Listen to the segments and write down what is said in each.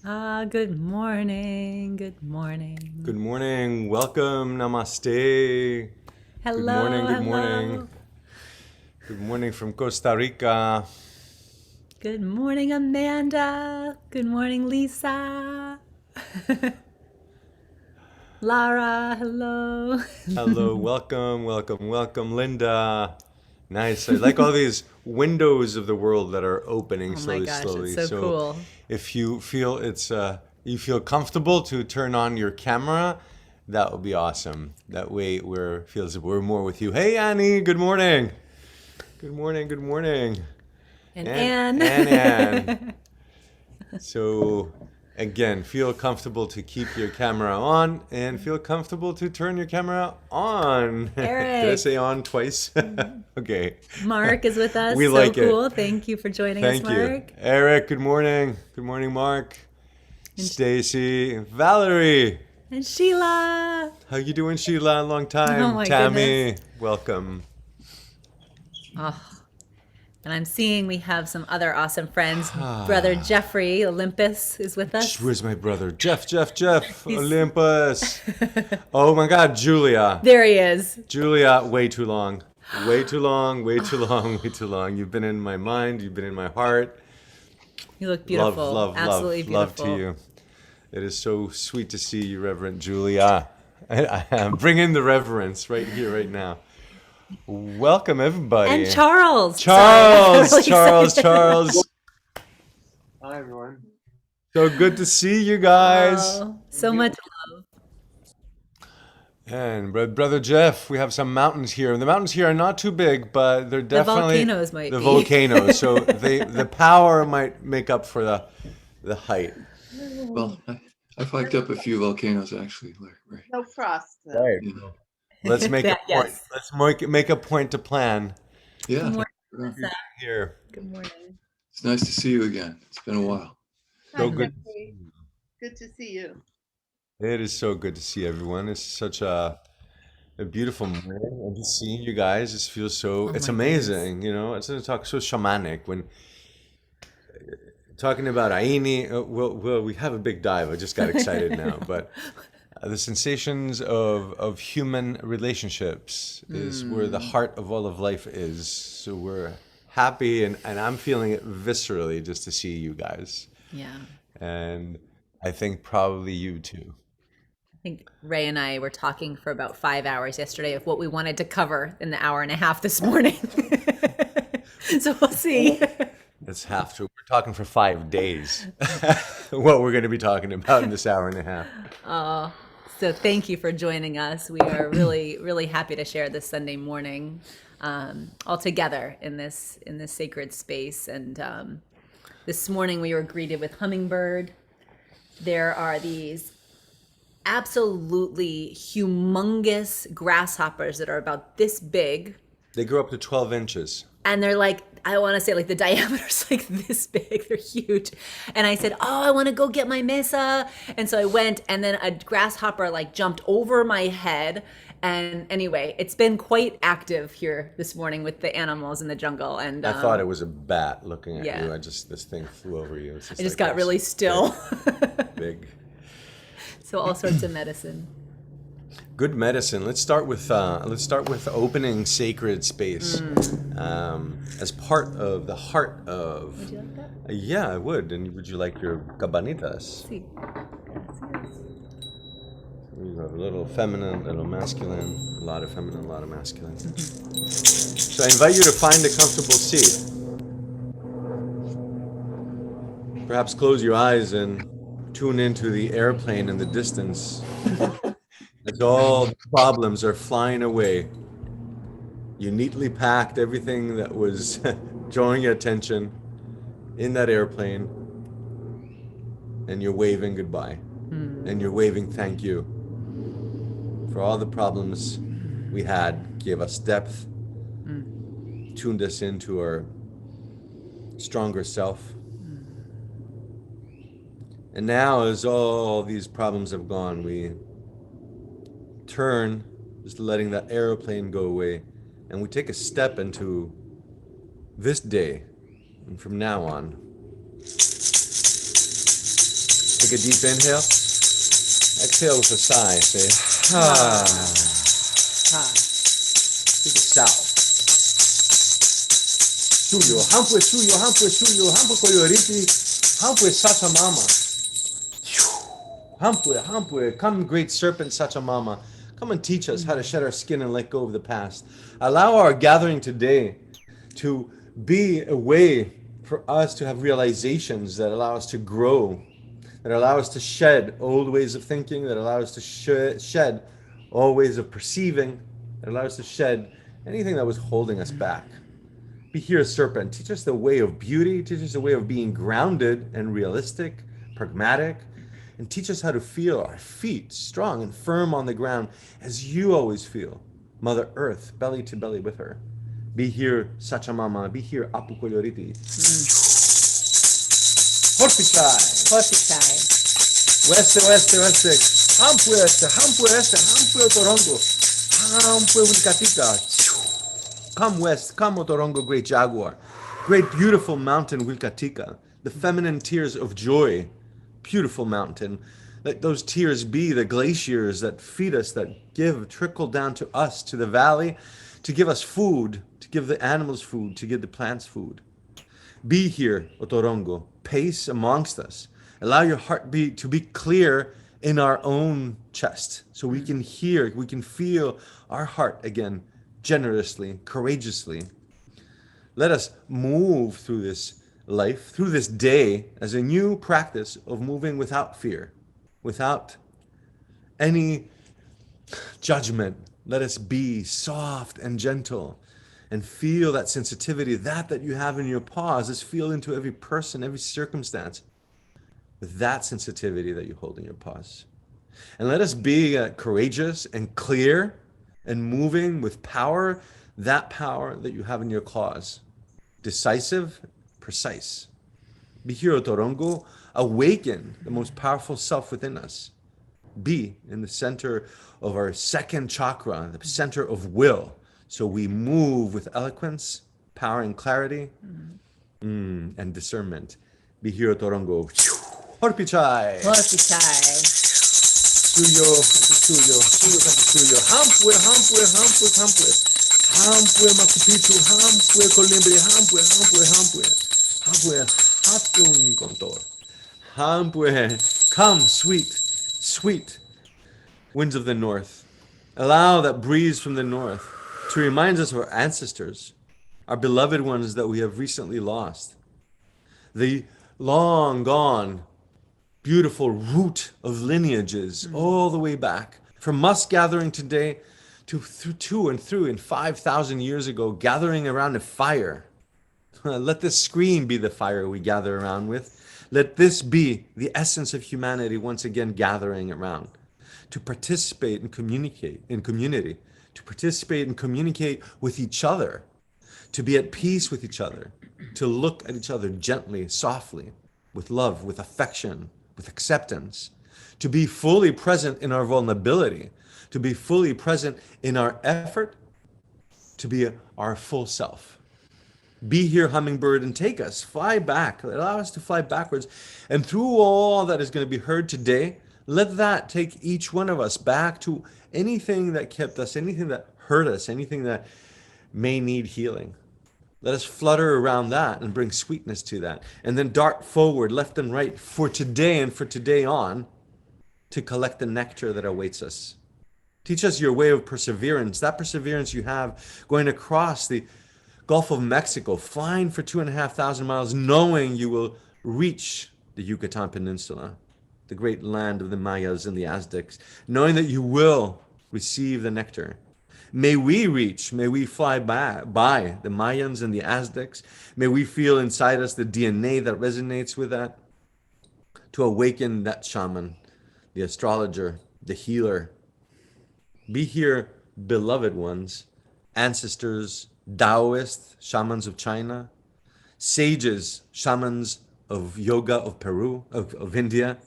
Good morning. Good morning. Good morning. Welcome. Namaste. Good morning. Hello, Good morning. hello. Good morning from Costa Rica. Good morning, Amanda. Good morning, Lisa. Lara, hello. Hello. Welcome. Welcome. Welcome, Linda. Nice. I like all these windows of the world that are opening Oh my slowly, gosh, it's slowly. so So cool. if you feel you feel comfortable to turn on your camera, that would be awesome. That way we're more with you. Hey, Annie. Good morning. Good morning. Good morning. And And Anne. Anne. So again, feel comfortable to keep your camera on and feel comfortable to turn your camera on. Did I say Eric. on twice? Okay. Mark is with us. We So like cool. it. Thank you for joining us, Thank you. Mark. Eric, good morning. Good morning, Mark. And, Stacy, Valerie. and Sheila. How you doing, Sheila? Long Oh time. my goodness. Tammy, welcome. Oh, and I'm seeing we have some other awesome friends. Brother Jeffrey Olympus is with us. Where's my brother? Jeff, He's Olympus. Oh my God, Julia. there he is. Julia, way too long. Way too long, way too long, way too long. You've been in my mind, you've been in my heart. You look Love, beautiful. love, Absolutely love, love to beautiful. you. It is so sweet to see you, Reverend Julia. Bring in the reverence right here, right now. Welcome, And everybody. Charles. Sorry, I got Charles, really Charles, excited. Charles. Hi, everyone. So good to see you guys. Oh, You so too. much love. And Brother Jeff, we have some mountains here. The mountains here are not too big, but they're The definitely volcanoes might the be. volcanoes. So the power might make up for the height. Well, I've hiked up a few volcanoes actually, Ray. No frost, though. Right. Yeah, Let's make a That, point. yes. Let's make a point to plan. Good yeah. morning, Sure. Melissa. Here. Good morning. It's nice to see you again. It's been a while. So Hi, good. Jeffrey. Good to see you. It is so good to see everyone. It's such a beautiful morning. And just seeing you guys just feels so, Oh it's my goodness. amazing, you know. It's a talk so shamanic when talking about Aini. Well, we have a big dive. I just got excited now, but the sensations of human relationships is where the heart of all of life is. So we're happy, and I'm feeling it viscerally just to see you guys. Yeah. And I think probably you too. I think Ray and I were talking for about 5 hours yesterday of what we wanted to cover in the hour and a half this morning. So we'll see. Let's have to. We're talking for 5 days. What we're going to be talking about in this hour and a half. So thank you for joining us. We are really, really happy to share this Sunday morning all together in this sacred space. And this morning we were greeted with hummingbird. There are these absolutely humongous grasshoppers that are about this big, They grow up to 12 inches. and they're like, I want to say like the diameter's like this big. They're huge. And I said, oh, I want to go get my mesa. And so I went, and then a grasshopper like jumped over my head. And anyway, it's been quite active here this morning with the animals in the jungle. And I thought it was a bat looking at yeah. you. This thing flew over you. It's I just like got this really still. big. So all sorts of medicine. Good medicine. Let's start with opening sacred space as part of the heart of. Would you like that? Yeah, I would. And would you like your cabanitas? See. You have a little feminine, a little masculine, a lot of feminine, a lot of masculine. So I invite you to find a comfortable seat. Perhaps close your eyes and tune into the airplane in the distance as all problems are flying away. You neatly packed everything that was drawing your attention in that airplane, and you're waving goodbye. And you're waving thank you for all the problems we had, gave us depth, tuned us into our stronger self. And now, as all these problems have gone, we turn, just letting that airplane go away, and we take a step into this day, and from now on, Take a deep inhale. Exhale with a sigh. Say, ah. Take a south. Suyo, hampue suyo, hampue suyo, hampue koyoriti, hampue Sachamama. Hampue, hampue, come great serpent Sachamama. Come and teach us how to shed our skin and let go of the past. Allow our gathering today to be a way for us to have realizations that allow us to grow, that allow us to shed old ways of thinking, that allow us to shed old ways of perceiving, that allow us to shed anything that was holding us back. Be here, serpent. Teach us the way of beauty. Teach us the way of being grounded and realistic, pragmatic, and teach us how to feel our feet strong and firm on the ground as you always feel. Mother Earth, belly to belly with her. Be here, Sachamama. Be here, Apu Koyoriti. Horpichai. Horpichai. Weste, weste, weste. Hampue este, hampue este, hampue Torongo. Hampue Wilkatika. Come west, come Otorongo, great jaguar. Great beautiful mountain Wilkatika. The feminine tears of joy. Beautiful mountain. Let those tears be the glaciers that feed us, that trickle down to us, to the valley, to give us food, to give the animals food, to give the plants food. Be here, Otorongo. Pace amongst us. Allow your heartbeat to be clear in our own chest so we can hear, we can feel our heart again, generously, courageously. Let us move through this life, through this day, as a new practice of moving without fear, without any judgment. Let us be soft and gentle and feel that sensitivity, that you have in your paws. Let's feel into every person, every circumstance with that sensitivity that you hold in your paws. And let us be courageous and clear and moving with power, that power that you have in your claws. Decisive, precise. Be here, Otorongo. Awaken the most powerful self within us. Be in the center of our second chakra, the center of will. So we move with eloquence, power and clarity, and discernment. Be here, Otorongo. Horpichai. Horpichai. Suyo, suyo, suyo, suyo. Hampue, hampue, hampue, hampue. Hampue, Machu Picchu, hampue, Colibri, hampue, hampue, hampue. Hampue, hatun kontor. Hampue, come, sweet, sweet winds of the north. Allow that breeze from the north to remind us of our ancestors, our beloved ones that we have recently lost. The long gone beautiful root of lineages all the way back from us gathering today to through 5,000 years ago, gathering around a fire. Let this screen be the fire we gather around with. Let this be the essence of humanity once again gathering around to participate and communicate in community, to participate and communicate with each other, to be at peace with each other, to look at each other gently, softly, with love, with affection, with acceptance, to be fully present in our vulnerability, to be fully present in our effort, to be our full self. Be here, hummingbird, and take us, fly back, allow us to fly backwards. And through all that is going to be heard today, let that take each one of us back to anything that kept us, anything that hurt us, anything that may need healing. Let us flutter around that and bring sweetness to that. And then dart forward, left and right, for today and for today on, to collect the nectar that awaits us. Teach us your way of perseverance, that perseverance you have going across the Gulf of Mexico, flying for 2,500 miles, knowing you will reach the Yucatan Peninsula, the great land of the Mayas and the Aztecs, knowing that you will receive the nectar. May we fly by the Mayans and the Aztecs. May we feel inside us the DNA that resonates with that, to awaken that shaman, the astrologer, the healer. Be here, beloved ones, ancestors, Taoists, shamans of China, sages, shamans of yoga of Peru, of India,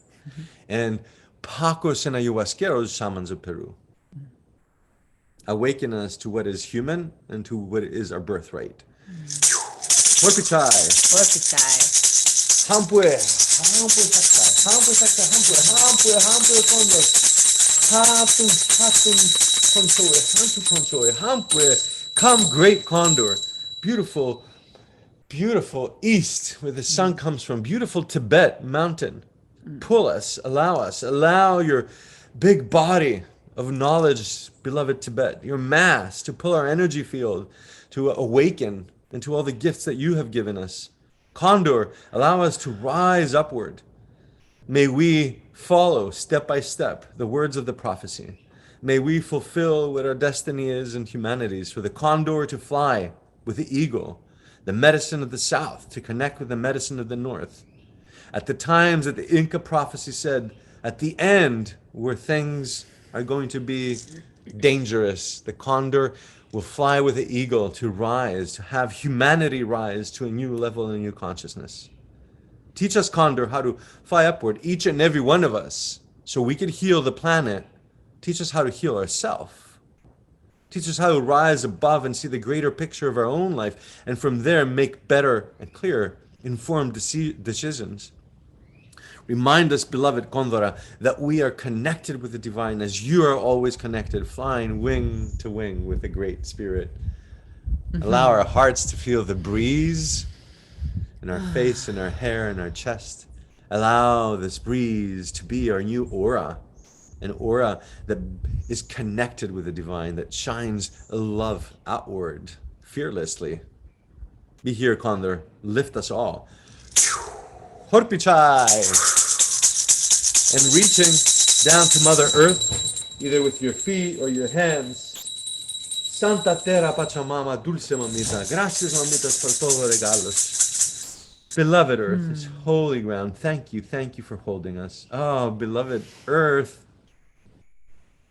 and Pacos and Ayahuasqueros, shamans of Peru. Awaken us to what is human and to what is our birthright. Horpichai. Horpichai. Hampue. Hampue. Hampue sakta, hampue, hampue, hampue kondo. Hapun, hapun, konsoe, hantu konsoe, hampue. Come, great condor. Beautiful, beautiful east, where the sun comes from. Beautiful Tibet mountain. Pull us, allow your big body of knowledge, beloved Tibet, your mass, to pull our energy field, to awaken into all the gifts that you have given us. Condor, allow us to rise upward. May we follow step by step the words of the prophecy. May we fulfill what our destiny is in humanities, for the condor to fly with the eagle, the medicine of the south to connect with the medicine of the north. At the times that the Inca prophecy said, at the end, where things are going to be dangerous, the condor will fly with the eagle to rise, to have humanity rise to a new level and a new consciousness. Teach us, condor, how to fly upward, each and every one of us, so we can heal the planet. Teach us how to heal ourselves. Teach us how to rise above and see the greater picture of our own life, and from there make better and clearer, informed decisions. Remind us, beloved Condora, that we are connected with the divine as you are always connected, flying wing to wing with the Great Spirit. Allow our hearts to feel the breeze in our face, in our hair, in our chest. Allow this breeze to be our new aura, an aura that is connected with the divine, that shines love outward fearlessly. Be here, Condor. Lift us all. Horpichai! And reaching down to Mother Earth, either with your feet or your hands. Santa Terra Pachamama, Dulce Mamita, gracias mamitas por todo regalos. Beloved Earth, this holy ground, thank you for holding us. Oh, beloved Earth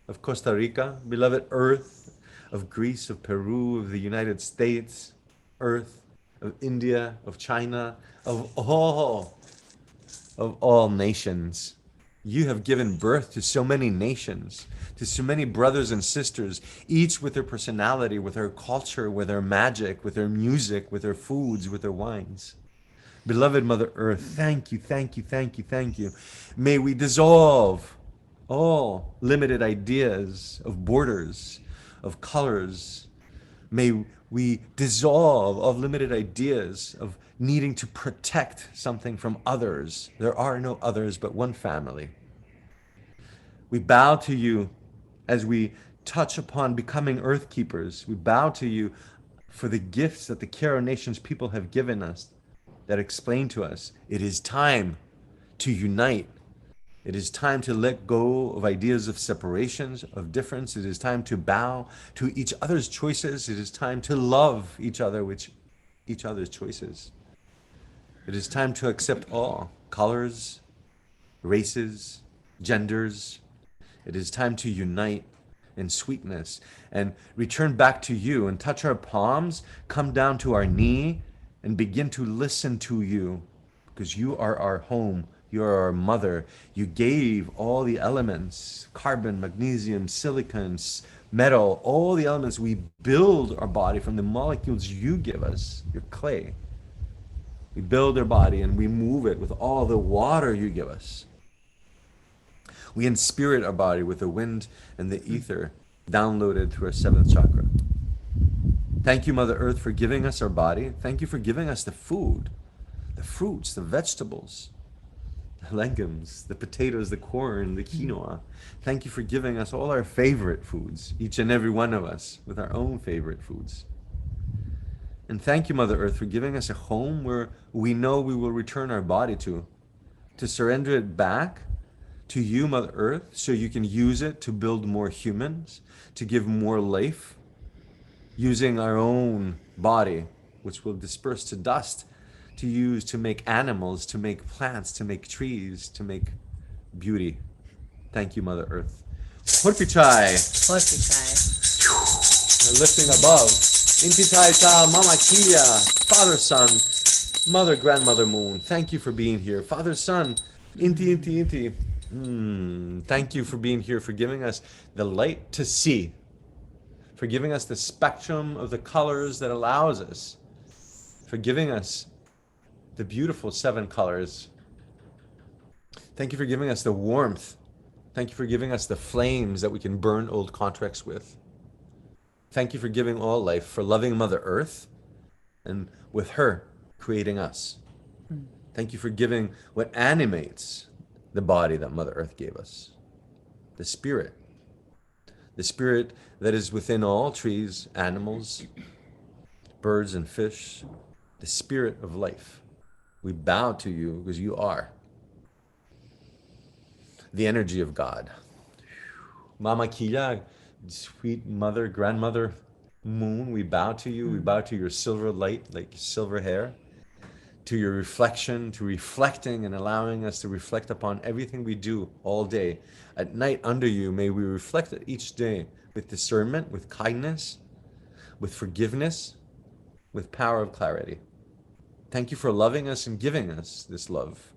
of Costa Rica, beloved Earth of Greece, of Peru, of the United States, Earth of India, of China, of all nations. You have given birth to so many nations, to so many brothers and sisters, each with their personality, with their culture, with their magic, with their music, with their foods, with their wines. Beloved Mother Earth, thank you. May we dissolve all limited ideas of borders, of colors. May we dissolve all limited ideas of needing to protect something from others. There are no others but one family. We bow to you as we touch upon becoming earth keepers. We bow to you for the gifts that the Karo Nations people have given us that explain to us it is time to unite. It is time to let go of ideas of separations, of difference. It is time to bow to each other's choices. It is time to love each other with each other's choices. It is time to accept all colors, races, genders. It is time to unite in sweetness and return back to you and touch our palms, come down to our knee and begin to listen to you, because you are our home. You are our mother. You gave all the elements, carbon, magnesium, silicon, metal, all the elements. We build our body from the molecules you give us, your clay. We build our body and we move it with all the water you give us. We inspirit our body with the wind and the ether downloaded through our seventh chakra. Thank you, Mother Earth, for giving us our body. Thank you for giving us the food, the fruits, the vegetables, the legumes, the potatoes, the corn, the quinoa. Thank you for giving us all our favorite foods, each and every one of us with our own favorite foods. And thank you, Mother Earth, for giving us a home where we know we will return our body to surrender it back to you, Mother Earth, so you can use it to build more humans, to give more life, using our own body, which will disperse to dust, to use to make animals, to make plants, to make trees, to make beauty. Thank you, Mother Earth. Horpichai. We're lifting above. Intitai ta, Mama Kia, Father, Son, Mother, Grandmother Moon. Thank you for being here. Father, Son, Inti. Thank you for being here, for giving us the light to see, for giving us the spectrum of the colors that allows us, for giving us the beautiful 7 colors Thank you for giving us the warmth. Thank you for giving us the flames that we can burn old contracts with. Thank you for giving all life, for loving Mother Earth, and with her creating us. Thank you for giving what animates the body that Mother Earth gave us, the spirit that is within all trees, animals, birds, and fish, the spirit of life. We bow to you because you are the energy of God. Mama Kila, sweet mother, grandmother moon, we bow to you. We bow to your silver light, like silver hair, to your reflection, to reflecting and allowing us to reflect upon everything we do all day. At night under you, may we reflect it each day with discernment, with kindness, with forgiveness, with power of clarity. Thank you for loving us and giving us this love.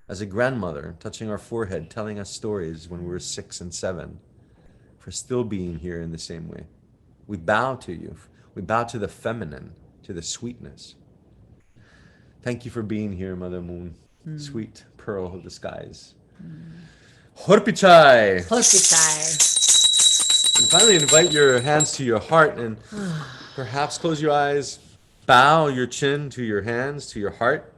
As a grandmother, touching our forehead, telling us stories when we were 6 and 7, for still being here in the same way. We bow to you. We bow to the feminine, to the sweetness. Thank you for being here, Mother Moon, sweet pearl of the skies. Horpichai! Hospitai. And finally, invite your hands to your heart and perhaps close your eyes. Bow your chin to your hands, to your heart.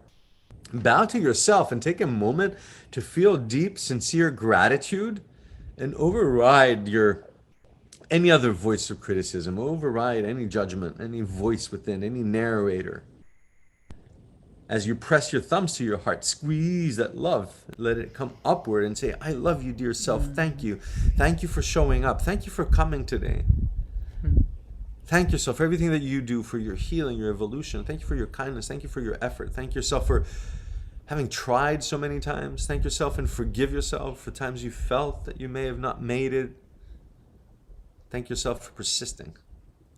Bow to yourself and take a moment to feel deep, sincere gratitude and override any other voice of criticism, override any judgment, any voice within, any narrator. As you press your thumbs to your heart, squeeze that love, let it come upward and say, I love you, dear self. Thank you. Thank you for showing up. Thank you for coming today. Thank yourself for everything that you do, for your healing, your evolution. Thank you for your kindness. Thank you for your effort. Thank yourself for having tried so many times. Thank yourself and forgive yourself for times you felt that you may have not made it. Thank yourself for persisting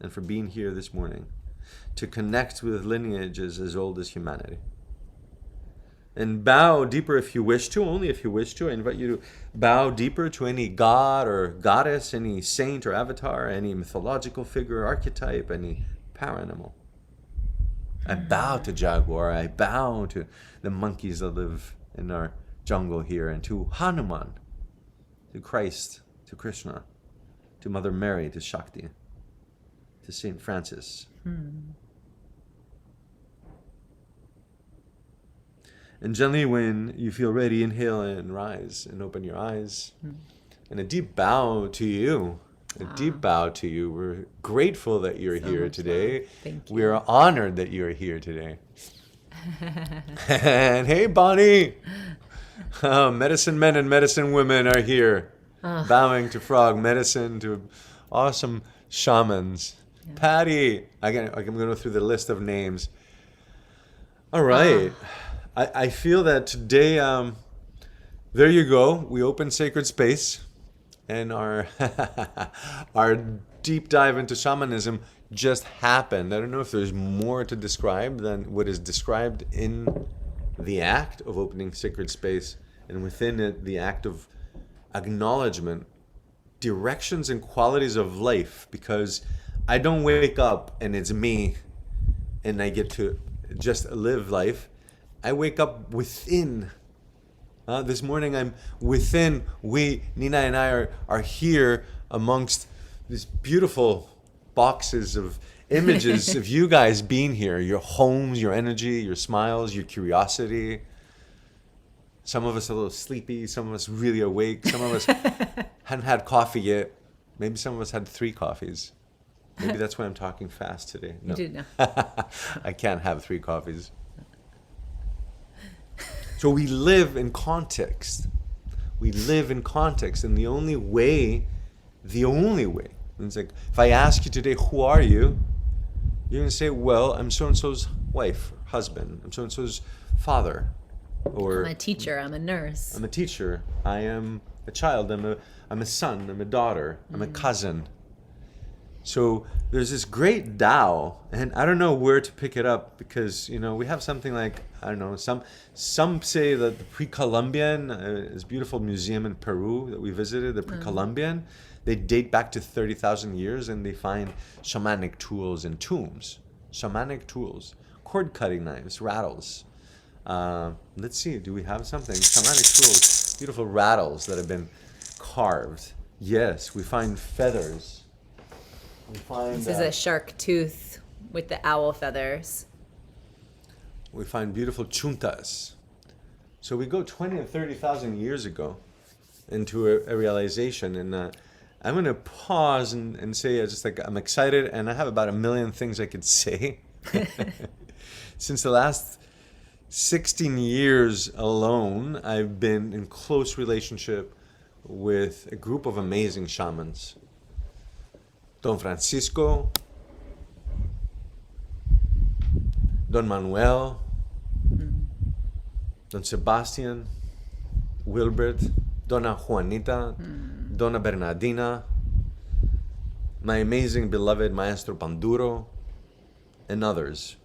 and for being here this morning to connect with lineages as old as humanity. And bow deeper if you wish to, only if you wish to. I invite you to bow deeper to any god or goddess, any saint or avatar, any mythological figure, archetype, any power animal. I bow to Jaguar. I bow to the monkeys that live in our jungle here, and to Hanuman, to Christ, to Krishna, to Mother Mary, to Shakti, to Saint Francis. And gently, when you feel ready, inhale and rise and open your eyes. And a deep bow to you. A deep bow to you. We're grateful that you're So here much today. love. Thank you. We are honored that you're here today. And hey, Bonnie. Medicine men and medicine women are here. Bowing to frog medicine, to awesome shamans. Yeah. Patty. I'm going to go through the list of names. All right. I feel that today, there you go. We open sacred space, and our our deep dive into shamanism just happened. I don't know if there's more to describe than what is described in the act of opening sacred space, and within it, the act of acknowledgement, directions and qualities of life. Because I don't wake up and it's me, and I get to just live life. I wake up within. This morning I'm within. Nina and I are here amongst these beautiful boxes of images of you guys being here. Your homes, your energy, your smiles, your curiosity. Some of us a little sleepy. Some of us really awake. Some of us hadn't had coffee yet. Maybe some of us had 3 coffees. Maybe that's why I'm talking fast today. No. You did know. I can't have 3 coffees. So we live in context. We live in context. And the only way, it's like, if I ask you today, who are you? You're going to say, well, I'm so-and-so's wife, husband. I'm so-and-so's father. Or I'm a teacher. I'm a nurse. I'm a teacher. I am a child. I'm a son. I'm a daughter. I'm a cousin. So there's this great Tao, and I don't know where to pick it up because, we have something like, I don't know, some say that the Pre-Columbian, this beautiful museum in Peru that we visited, the Pre-Columbian, they date back to 30,000 years, and they find shamanic tools in tombs. Shamanic tools, cord cutting knives, rattles, Let's see, do we have something? Shamanic tools, beautiful rattles that have been carved. Yes, we find feathers. We find This is a shark tooth with the owl feathers. we find beautiful chuntas. So we go 20 or 30,000 years ago into a realization, and I'm going to pause and say, just like I'm excited, and I have about 1 million things I could say. Since the last 16 years alone, I've been in close relationship with a group of amazing shamans. Don Francisco, Don Manuel, Don Sebastian, Wilbert, Dona Juanita, Dona Bernardina, my amazing beloved Maestro Panduro, and others.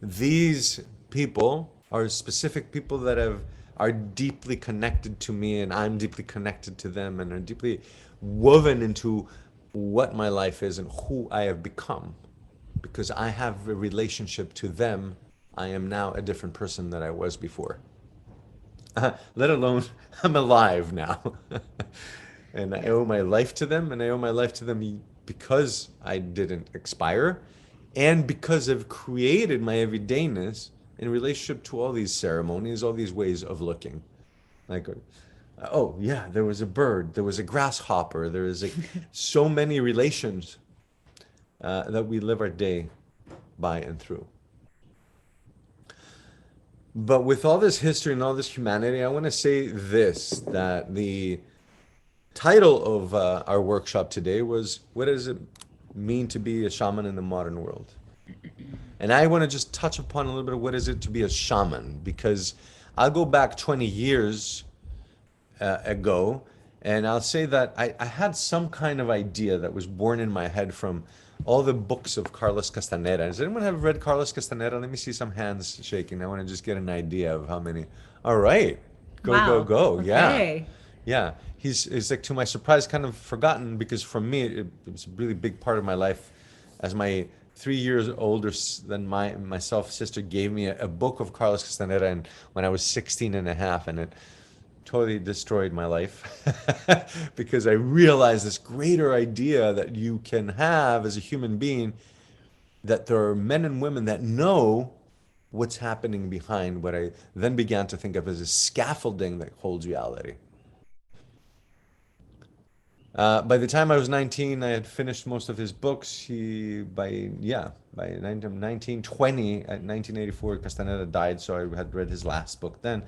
These people are specific people that are deeply connected to me, and I'm deeply connected to them, and are deeply woven into what my life is and who I have become. Because I have a relationship to them, I am now a different person than I was before. Let alone, I'm alive now. And I owe my life to them, and I owe my life to them because I didn't expire, and because I've created my everydayness in relationship to all these ceremonies, all these ways of looking. Like, oh yeah, there was a bird, there was a grasshopper, there is so many relations that we live our day by and through. But with all this history and all this humanity, I want to say this, that the title of our workshop today was, what does it mean to be a shaman in the modern world? And I want to just touch upon a little bit of what is it to be a shaman, because I'll go back 20 years ago, and I'll say that I had some kind of idea that was born in my head from all the books of Carlos Castaneda. Does anyone have read Carlos Castaneda? Let me see some hands shaking. I want to just get an idea of how many. All right. Go, Wow. go, go. Yeah. Okay. Yeah. He's like, to my surprise, kind of forgotten, because for me, it was a really big part of my life. As my 3 years older than myself sister gave me a book of Carlos Castaneda, and when I was 16 and a half, and it totally destroyed my life because I realized this greater idea that you can have as a human being, that there are men and women that know what's happening behind what I then began to think of as a scaffolding that holds reality. By the time I was 19, I had finished most of his books. By 1920, at 1984, Castaneda died, so I had read his last book then.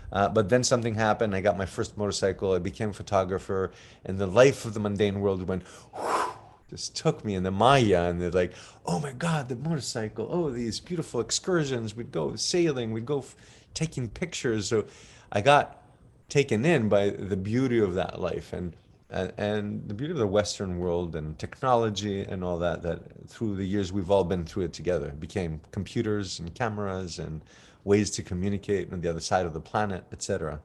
But then something happened. I got my first motorcycle. I became a photographer, and the life of the mundane world went, whew, just took me in the Maya, and they're like, oh my God, the motorcycle. Oh, these beautiful excursions. We'd go sailing. We'd go taking pictures. So I got taken in by the beauty of that life, and the beauty of the Western world and technology and all that through the years we've all been through it together. It became computers and cameras and ways to communicate on the other side of the planet, etc.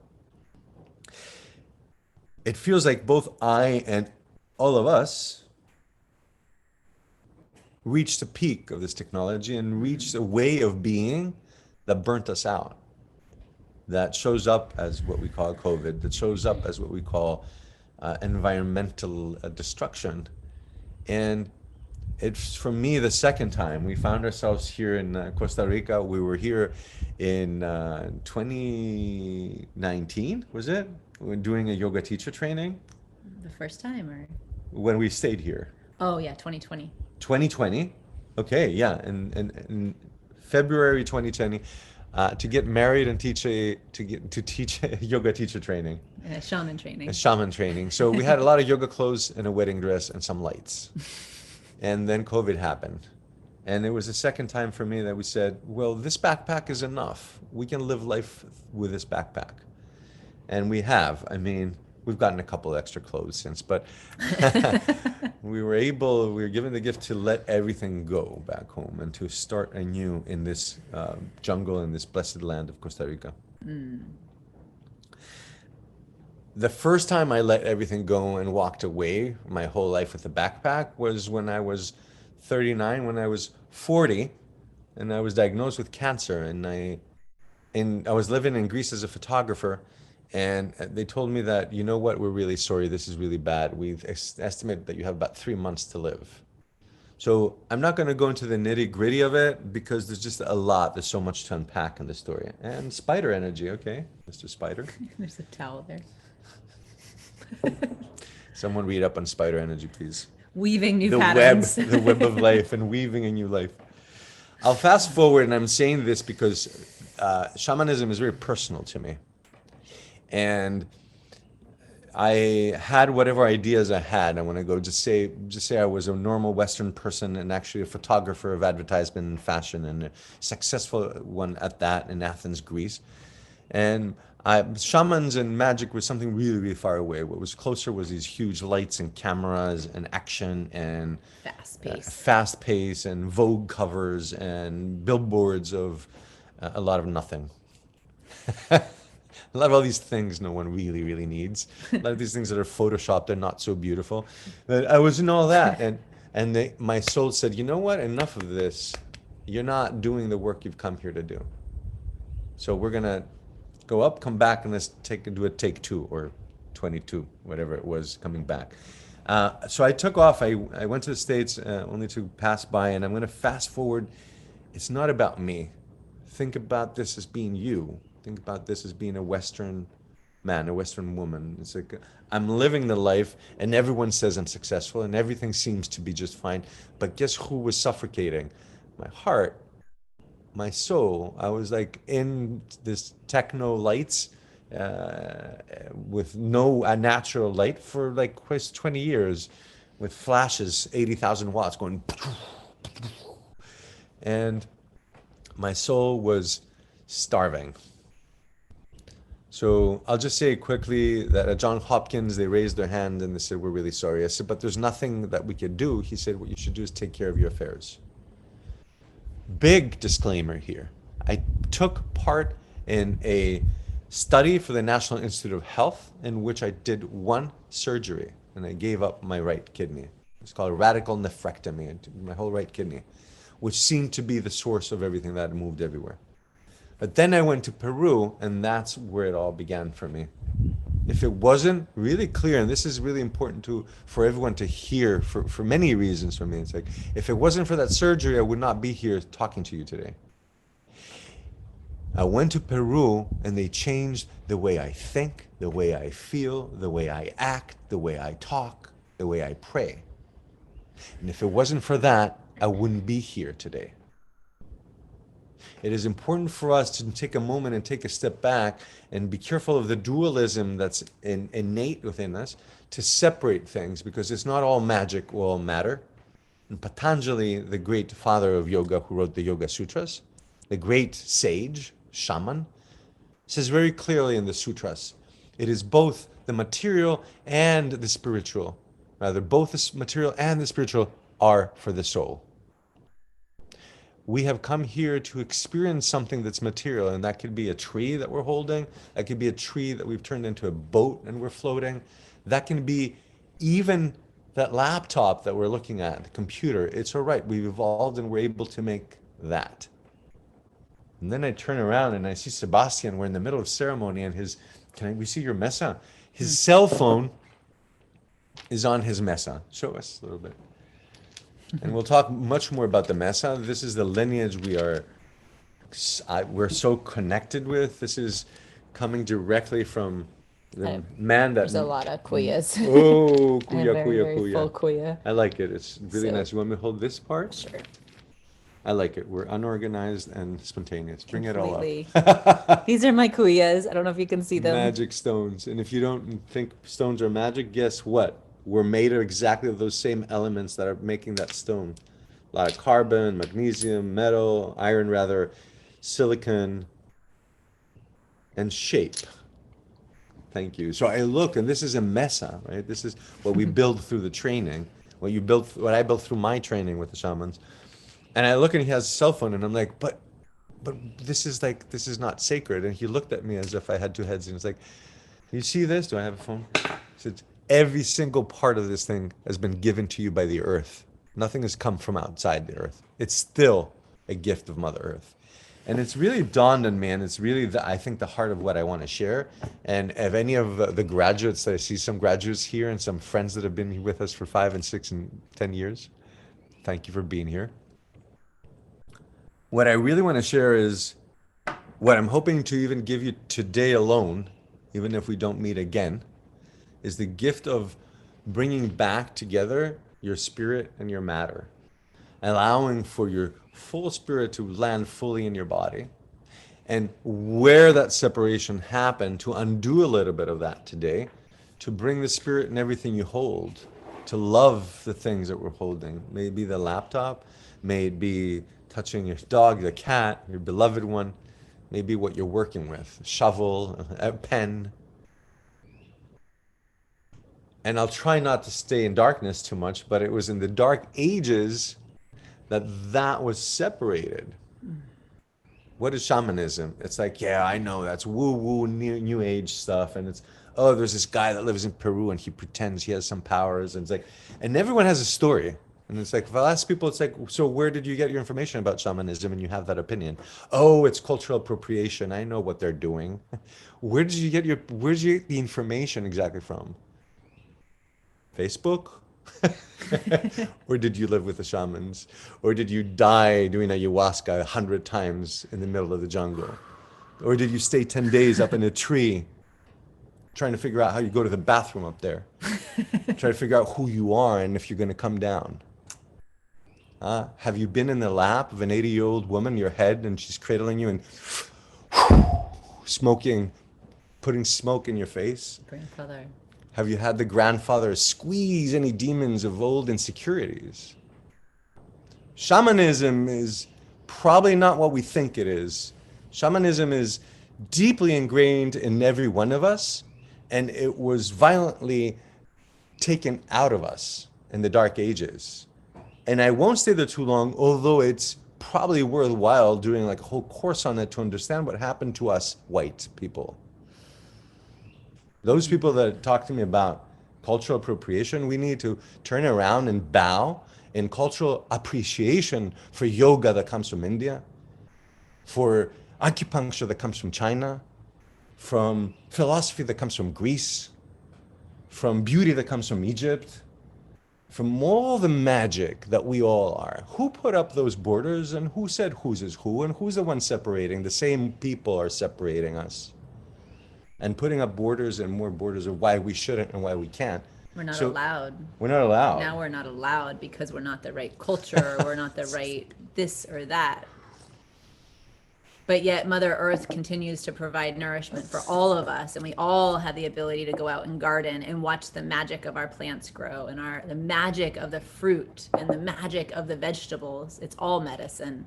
It feels like both I and all of us reached a peak of this technology and reached a way of being that burnt us out. That shows up as what we call COVID, that shows up as what we call environmental destruction. And it's, for me, the second time. We found ourselves here in Costa Rica. We were here in 2019, was it? We were doing a yoga teacher training. The first time, or? When we stayed here. Oh yeah, 2020. 2020. Okay, yeah. In February 2020. To get married and teach a yoga teacher training. And a shaman training. A shaman training. So we had a lot of yoga clothes and a wedding dress and some lights. And then COVID happened. And it was the second time for me that we said, well, this backpack is enough. We can live life with this backpack. And we have. I mean, we've gotten a couple extra clothes since, but we were given the gift to let everything go back home and to start anew in this jungle, in this blessed land of Costa Rica. The first time I let everything go and walked away my whole life with a backpack was when I was 39, when I was 40, and I was diagnosed with cancer, and I I was living in Greece as a photographer, and they told me that, you know what, we're really sorry, this is really bad. We've estimated that you have about 3 months to live. So I'm not going to go into the nitty gritty of it because there's just a lot. There's so much to unpack in the story. And spider energy, okay, Mr. Spider. There's a towel there. Someone read up on spider energy, please. Weaving new The patterns. web, the web of life, and weaving a new life. I'll fast forward, and I'm saying this because shamanism is very personal to me. And I had whatever ideas I had. I want to go just say I was a normal Western person and actually a photographer of advertisement and fashion, and a successful one at that in Athens, Greece. And shamans and magic was something really, really far away. What was closer was these huge lights and cameras and action and fast pace and Vogue covers and billboards of a lot of nothing. A lot of all these things no one really, really needs. A lot of these things that are photoshopped and not so beautiful. But I was in all that, and my soul said, you know what? Enough of this. You're not doing the work you've come here to do. So we're gonna go up, come back, and let's do a take 2 or 22, whatever it was, coming back. So I took off. I went to the States only to pass by, and I'm going to fast forward. It's not about me. Think about this as being you. Think about this as being a Western man, a Western woman. It's like I'm living the life, and everyone says I'm successful, and everything seems to be just fine. But guess who was suffocating? My heart, my soul. I was like in this techno lights with no natural light for like 20 years with flashes, 80,000 watts going. And my soul was starving. So I'll just say quickly that at Johns Hopkins, they raised their hand and they said, we're really sorry. I said, but there's nothing that we could do. He said, what you should do is take care of your affairs. Big disclaimer here. I took part in a study for the National Institute of Health in which I did one surgery and I gave up my right kidney. It's called a radical nephrectomy, my whole right kidney, which seemed to be the source of everything that moved everywhere. But then I went to Peru, and that's where it all began for me. If it wasn't really clear, and this is really important for everyone to hear for many reasons for me, it's like, if it wasn't for that surgery, I would not be here talking to you today. I went to Peru, and they changed the way I think, the way I feel, the way I act, the way I talk, the way I pray. And if it wasn't for that, I wouldn't be here today. It is important for us to take a moment and take a step back and be careful of the dualism that's innate within us, to separate things, because it's not all magic or all matter. And Patanjali, the great father of yoga who wrote the Yoga Sutras, the great sage, Shaman, says very clearly in the sutras, it is both the material and the spiritual. Rather, both the material and the spiritual are for the soul. We have come here to experience something that's material, and that could be a tree that we're holding, that could be a tree that we've turned into a boat and we're floating, that can be even that laptop that we're looking at, the computer. It's all right, we've evolved and we're able to make that. And then I turn around and I see Sebastian, we're in the middle of ceremony, and we see your mesa? His cell phone is on his mesa. Show us a little bit. And we'll talk much more about the mesa. This is the lineage we're so connected with. This is coming directly from the man that... There's a lot of kuyas. Oh, I have kuya, very, kuya, very kuya. full kuya. I like it. It's really So- nice. You want me to hold this part? Sure. I like it. We're unorganized and spontaneous. Bring it all Completely. up. These are my kuyas. I don't know if you can see them. Magic stones. And if you don't think stones are magic, guess what? We're made of exactly those same elements that are making that stone. A lot of carbon, magnesium, metal, iron rather, silicon, and shape. Thank you. So I look, and this is a mesa, right? This is what we build through the training, what I built through my training with the shamans. And I look, and he has a cell phone, and I'm like, but this is not sacred. And he looked at me as if I had two heads, and he's like, you see this? Do I have a phone? He said, every single part of this thing has been given to you by the earth. Nothing has come from outside the earth. It's still a gift of Mother Earth. And it's really dawned on me, and it's really, I think, the heart of what I want to share. And if any of the graduates, I see some graduates here and some friends that have been with us for 5 and 6 and 10 years, thank you for being here. What I really want to share is what I'm hoping to even give you today alone, even if we don't meet again, is the gift of bringing back together your spirit and your matter, allowing for your full spirit to land fully in your body. And where that separation happened, to undo a little bit of that today, to bring the spirit and everything you hold, to love the things that we're holding. May it be the laptop, may it be touching your dog, the cat, your beloved one, may it be what you're working with, a shovel, a pen. And I'll try not to stay in darkness too much, but it was in the dark ages that was separated. What is shamanism? It's like, yeah, I know that's woo-woo new age stuff, and it's, oh, there's this guy that lives in Peru and he pretends he has some powers, and it's like, and everyone has a story. And it's like, if I ask people, it's like, so where did you get your information about shamanism and you have that opinion? Oh, it's cultural appropriation. I know what they're doing. Where did you get the information exactly from? Facebook? Or did you live with the shamans? Or did you die doing ayahuasca 100 times in the middle of the jungle? Or did you stay 10 days up in a tree trying to figure out how you go to the bathroom up there? Try to figure out who you are and if you're going to come down. Have you been in the lap of an 80-year-old woman, your head, and she's cradling you and smoking, putting smoke in your face? Grandfather. Have you had the grandfather squeeze any demons of old insecurities? Shamanism is probably not what we think it is. Shamanism is deeply ingrained in every one of us, and it was violently taken out of us in the Dark Ages. And I won't stay there too long, although it's probably worthwhile doing like a whole course on it to understand what happened to us white people. Those people that talk to me about cultural appropriation, we need to turn around and bow in cultural appreciation for yoga that comes from India, for acupuncture that comes from China, from philosophy that comes from Greece, from beauty that comes from Egypt, from all the magic that we all are. Who put up those borders and who said whose is who and who's the one separating? The same people are separating us and putting up borders and more borders of why we shouldn't and why we can't. We're not allowed. We're not allowed. Now we're not allowed because we're not the right culture, or we're not the right this or that. But yet Mother Earth continues to provide nourishment for all of us, and we all have the ability to go out and garden and watch the magic of our plants grow, and the magic of the fruit and the magic of the vegetables. It's all medicine.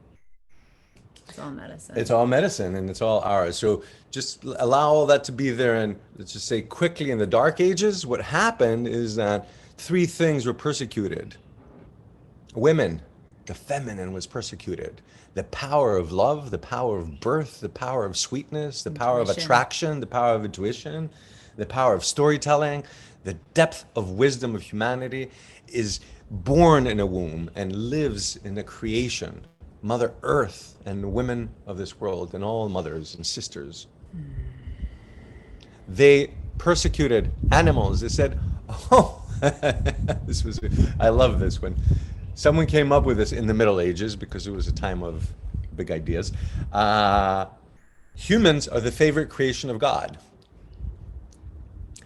It's all medicine. It's all medicine, and it's all ours. So just allow all that to be there. And let's just say quickly, in the Dark Ages, what happened is that 3 things were persecuted. Women, the feminine was persecuted. The power of love, the power of birth, the power of sweetness, the power of attraction, the power of intuition, the power of storytelling, the depth of wisdom of humanity is born in a womb and lives in a creation. Mother Earth and the women of this world and all mothers and sisters. They persecuted animals. They said, oh, I love this when someone came up with this in the Middle Ages, because it was a time of big ideas. Humans are the favorite creation of God.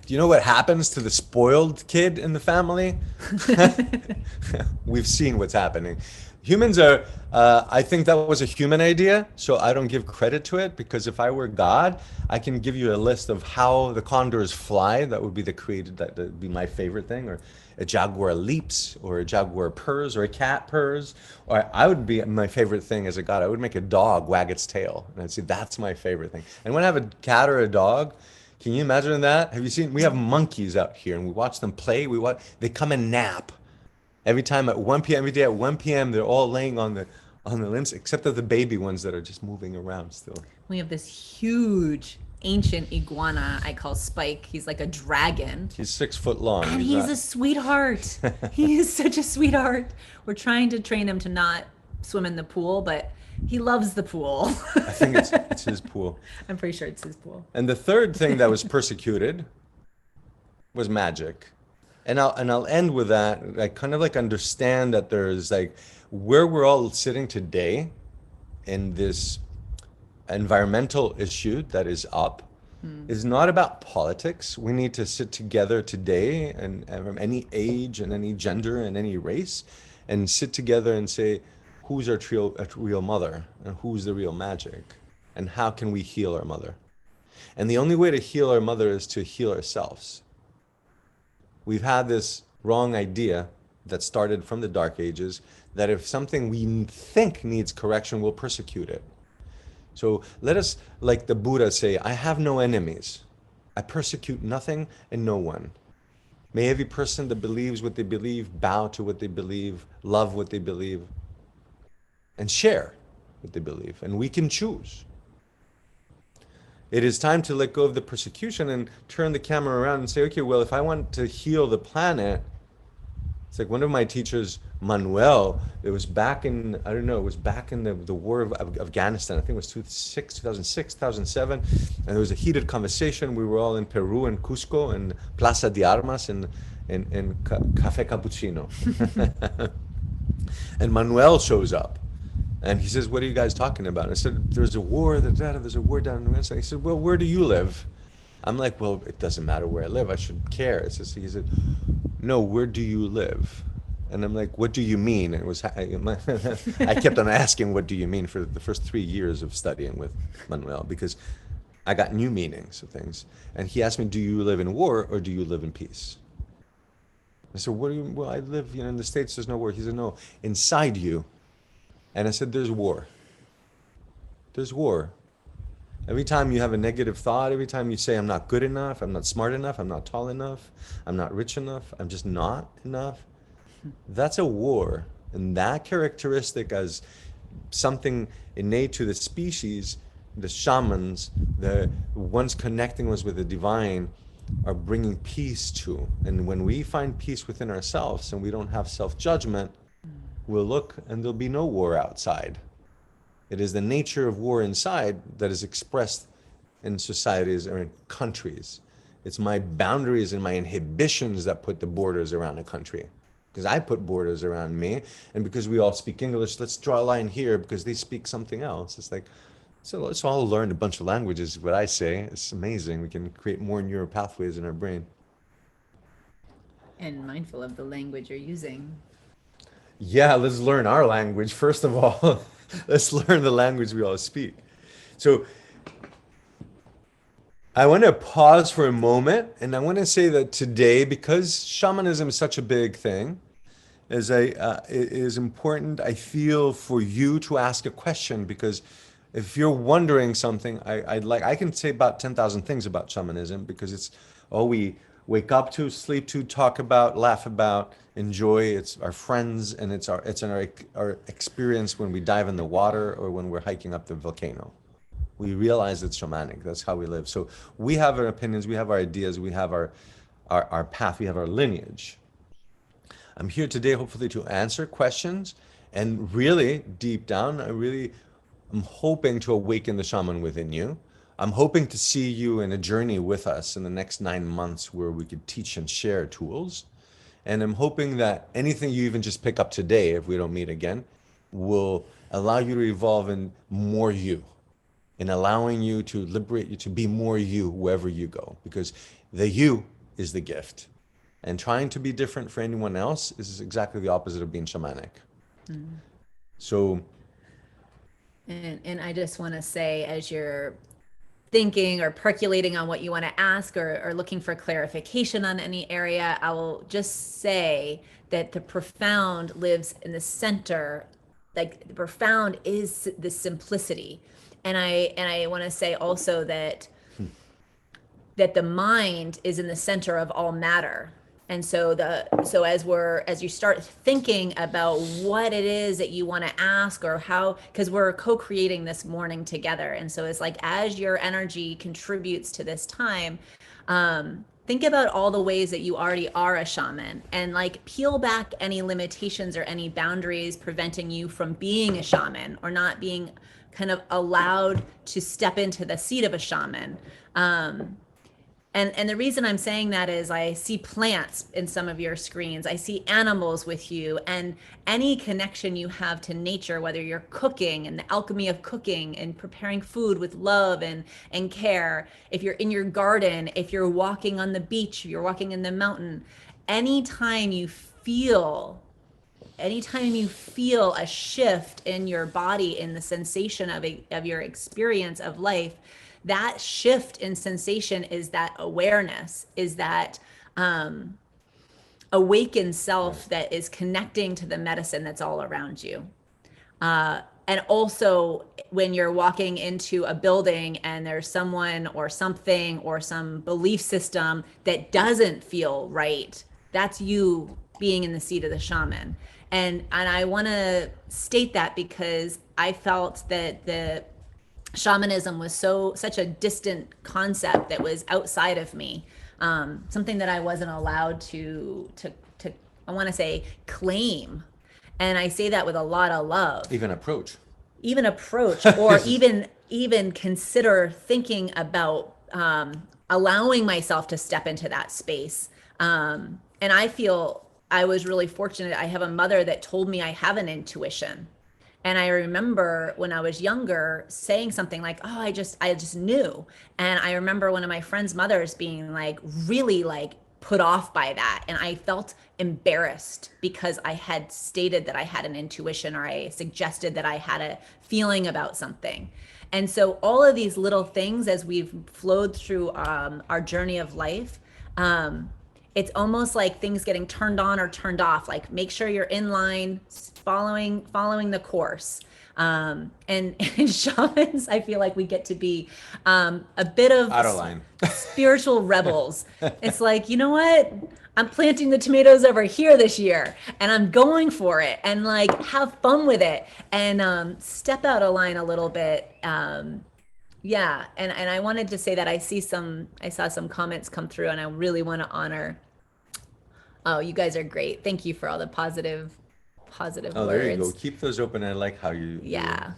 Do you know what happens to the spoiled kid in the family? We've seen what's happening. Humans are, I think that was a human idea, so I don't give credit to it, because if I were God, I can give you a list of how the condors fly. That would be that would be my favorite thing. Or a jaguar leaps, or a jaguar purrs, or a cat purrs. Or I would be, my favorite thing as a God, I would make a dog wag its tail. And I'd say, that's my favorite thing. And when I have a cat or a dog, can you imagine that? Have you seen, we have monkeys out here, and we watch them play. They come and nap. Every time at 1 p.m., every day at 1 p.m., they're all laying on the limbs, except for the baby ones that are just moving around still. We have this huge ancient iguana I call Spike. He's like a dragon. He's 6 foot long. And he's a sweetheart. He is such a sweetheart. We're trying to train him to not swim in the pool, but He loves the pool. I think it's his pool. I'm pretty sure it's his pool. And the third thing that was persecuted was magic. And I'll end with that. I kind of like understand that there's like where we're all sitting today in this environmental issue that is up is not about politics. We need to sit together today and from any age and any gender and any race and sit together and say, who's our real mother and who's the real magic and how can we heal our mother? And the only way to heal our mother is to heal ourselves. We've had this wrong idea that started from the Dark Ages that if something we think needs correction, we'll persecute it. So let us, like the Buddha, say, I have no enemies. I persecute nothing and no one. May every person that believes what they believe bow to what they believe, love what they believe, and share what they believe. And we can choose. It is time to let go of the persecution and turn the camera around and say, okay, well, if I want to heal the planet, it's like one of my teachers, Manuel, it was back in, I don't know, it was back in the war of Afghanistan. I think it was 2006, 2007. And there was a heated conversation. We were all in Peru and Cusco and Plaza de Armas and Café Cappuccino. And Manuel shows up. And he says, what are you guys talking about? I said, there's a war, there's a war down in the West. He said, well, where do you live? I'm like, well, it doesn't matter where I live. I should care. He said, no, where do you live? And I'm like, what do you mean? And it was, I kept on asking, what do you mean for the first 3 years of studying with Manuel, because I got new meanings of things. And he asked me, do you live in war or do you live in peace? I said, what do you, well, I live, in the States, there's no war. He said, no, inside you. And I said, there's war. There's war. Every time you have a negative thought, every time you say, I'm not good enough, I'm not smart enough, I'm not tall enough, I'm not rich enough, I'm just not enough, that's a war. And that characteristic as something innate to the species, the shamans, the ones connecting us with the divine, are bringing peace to. And when we find peace within ourselves and we don't have self-judgment, we'll look and there'll be no war outside. It is the nature of war inside that is expressed in societies or in countries. It's my boundaries and my inhibitions that put the borders around a country. Because I put borders around me, and because we all speak English, let's draw a line here because they speak something else. It's like, so let's all learn a bunch of languages, what I say. It's amazing. We can create more neural pathways in our brain. And mindful of the language you're using. Yeah, let's learn our language, first of all. Let's learn the language we all speak. So I want to pause for a moment, and I want to say that today, because shamanism is such a big thing, it is important, I feel, for you to ask a question, because if you're wondering something, I can say about 10,000 things about shamanism, because it's all we wake up to, sleep to, talk about, laugh about, enjoy. It's our friends, and it's our experience when we dive in the water or when we're hiking up the volcano. We realize it's shamanic. That's how we live. So we have our opinions, we have our ideas, we have our path, we have our lineage. I'm here today, hopefully, to answer questions, and really deep down, I'm hoping to awaken the shaman within you. I'm hoping to see you in a journey with us in the next 9 months where we could teach and share tools. And I'm hoping that anything you even just pick up today, if we don't meet again, will allow you to evolve in more you, in allowing you to liberate you to be more you wherever you go, because the you is the gift. And trying to be different for anyone else is exactly the opposite of being shamanic. Mm. So. And I just want to say, as you're thinking or percolating on what you want to ask or looking for clarification on any area, I will just say that the profound lives in the center. Like, the profound is the simplicity. And I want to say also that the mind is in the center of all matter. And so as you start thinking about what it is that you want to ask, or how, because we're co-creating this morning together. And so it's like, as your energy contributes to this time, think about all the ways that you already are a shaman, and like peel back any limitations or any boundaries preventing you from being a shaman or not being kind of allowed to step into the seat of a shaman. And the reason I'm saying that is I see plants in some of your screens. I see animals with you, and any connection you have to nature, whether you're cooking and the alchemy of cooking and preparing food with love and care, if you're in your garden, if you're walking on the beach, if you're walking in the mountain, anytime you feel a shift in your body, in the sensation of your experience of life, that shift in sensation is that awareness, is that awakened self that is connecting to the medicine that's all around you. And also when you're walking into a building and there's someone or something or some belief system that doesn't feel right, that's you being in the seat of the shaman. And I want to state that because I felt that the shamanism was such a distant concept that was outside of me, something that I wasn't allowed to I want to say claim, and I say that with a lot of love. Even approach, or even consider thinking about allowing myself to step into that space. And I feel I was really fortunate. I have a mother that told me I have an intuition. And I remember when I was younger saying something like, oh, I just knew. And I remember one of my friend's mothers being like, really like put off by that. And I felt embarrassed because I had stated that I had an intuition, or I suggested that I had a feeling about something. And so all of these little things, as we've flowed through our journey of life, it's almost like things getting turned on or turned off. Like make sure you're in line, following the course. And shamans, I feel like we get to be a bit of out of line. spiritual rebels. It's like, you know what? I'm planting the tomatoes over here this year, and I'm going for it, and like have fun with it, and step out of line a little bit. Yeah, and I wanted to say that I saw some comments come through, and I really want to honor. Oh, you guys are great. Thank you for all the positive words. There you go. Keep those open. I like how you. Yeah.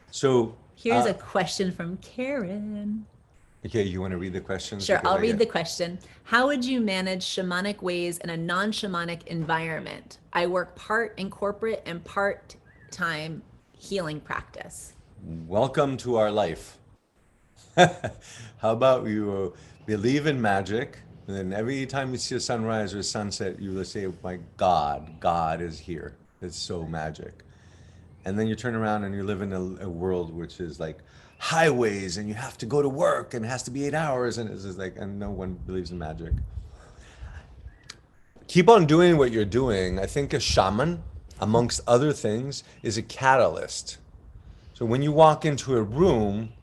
So here's a question from Karen. Okay, you want to read the questions? Sure, I'll read the question. How would you manage shamanic ways in a non-shamanic environment? I work part in corporate and part-time healing practice. Welcome to our life. How about you believe in magic, and then every time you see a sunrise or a sunset, you will say, oh my God is here. It's so magic. And then you turn around and you live in a world which is like highways, and you have to go to work, and it has to be 8 hours, and it's just like, and no one believes in magic. Keep on doing what you're doing. I think a shaman, amongst other things, is a catalyst. So when you walk into a room,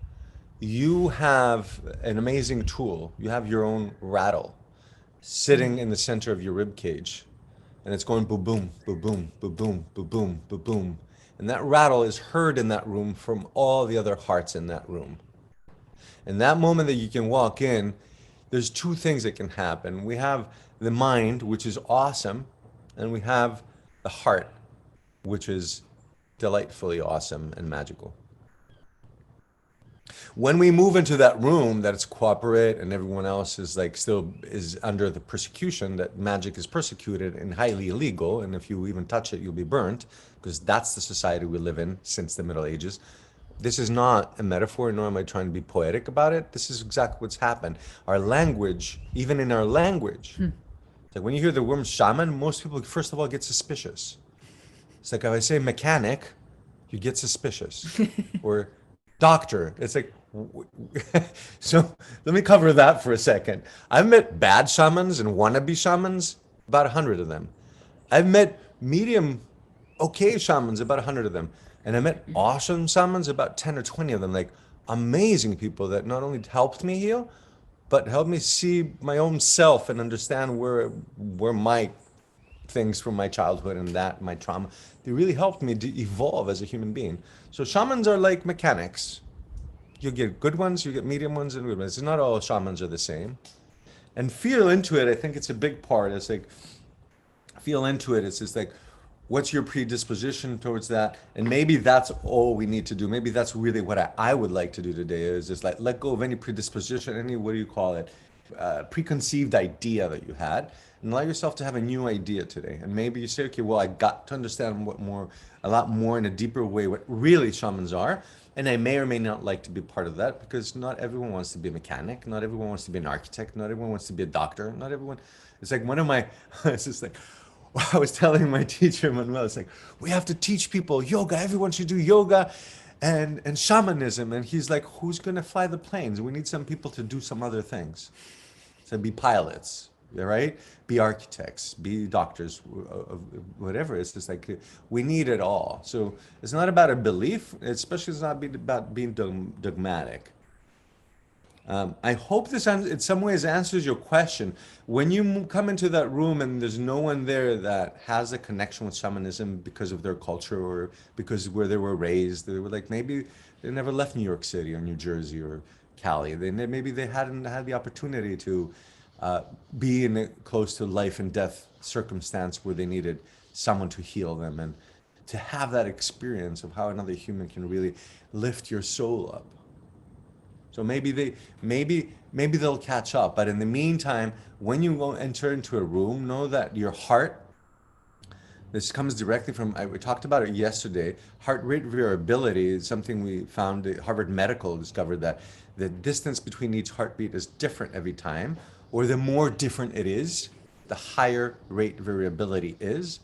you have an amazing tool. You have your own rattle sitting in the center of your rib cage, and it's going boom, boom, boom, boom, boom, boom, boom, boom, boom, boom. And that rattle is heard in that room from all the other hearts in that room. And that moment that you can walk in, there's two things that can happen. We have the mind, which is awesome, and we have the heart, which is delightfully awesome and magical. When we move into that room that it's corporate and everyone else is like still is under the persecution, that magic is persecuted and highly illegal, and if you even touch it, you'll be burnt, because that's the society we live in since the Middle Ages. This is not a metaphor, nor am I trying to be poetic about it. This is exactly what's happened. Our language, even in our language, like when you hear the word shaman, most people first of all get suspicious. It's like if I say mechanic, you get suspicious. Or doctor, it's like, so let me cover that for a second. I've met bad shamans and wannabe shamans, about 100 of them. I've met medium okay shamans, about 100 of them. And I met awesome shamans, about 10 or 20 of them, like amazing people that not only helped me heal, but helped me see my own self and understand where my things from my childhood and that, my trauma, they really helped me to evolve as a human being. So shamans are like mechanics. You get good ones, you get medium ones, and good ones. It's not all shamans are the same. and feel into it. I think it's a big part. It's like, feel into it. It's just like, what's your predisposition towards that? And maybe that's all we need to do. Maybe that's really what I would like to do today, is just like let go of any predisposition, any, what do you call it, preconceived idea that you had, and allow yourself to have a new idea today. And maybe you say, okay, well, I got to understand a lot more in a deeper way, what really shamans are. And I may or may not like to be part of that, because not everyone wants to be a mechanic. Not everyone wants to be an architect. Not everyone wants to be a doctor. Not everyone. It's like one of my, it's just like, I was telling my teacher, Manuel, it's like, we have to teach people yoga. Everyone should do yoga and shamanism. And he's like, who's going to fly the planes? We need some people to do some other things. So be pilots, right? Be architects, be doctors, whatever. It's just like, we need it all. So it's not about a belief, especially it's not about being dogmatic. I hope this in some ways answers your question. When you come into that room and there's no one there that has a connection with shamanism because of their culture or because where they were raised, they were like, maybe they never left New York City or New Jersey or Cali. Maybe they hadn't had the opportunity to be in a close to life and death circumstance where they needed someone to heal them, and to have that experience of how another human can really lift your soul up. So maybe they'll catch up. But in the meantime, when you go enter into a room, know that your heart, this comes directly from, we talked about it yesterday, heart rate variability is something we found, Harvard Medical discovered that the distance between each heartbeat is different every time, or the more different it is, the higher rate variability is,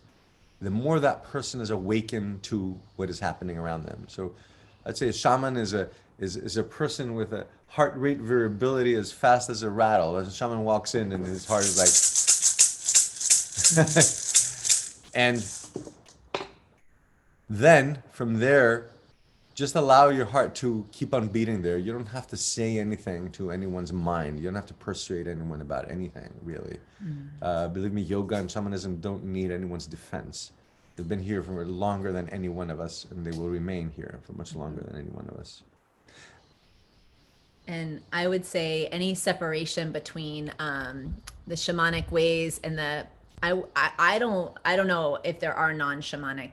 the more that person is awakened to what is happening around them. So I'd say a shaman is a person with a heart rate variability as fast as a rattle. As a shaman walks in and his heart is like, and then from there, just allow your heart to keep on beating there. You don't have to say anything to anyone's mind. You don't have to persuade anyone about anything, really. Believe me, yoga and shamanism don't need anyone's defense. They've been here for longer than any one of us, and they will remain here for much longer than any one of us. And I would say any separation between the shamanic ways and I don't know if there are non-shamanic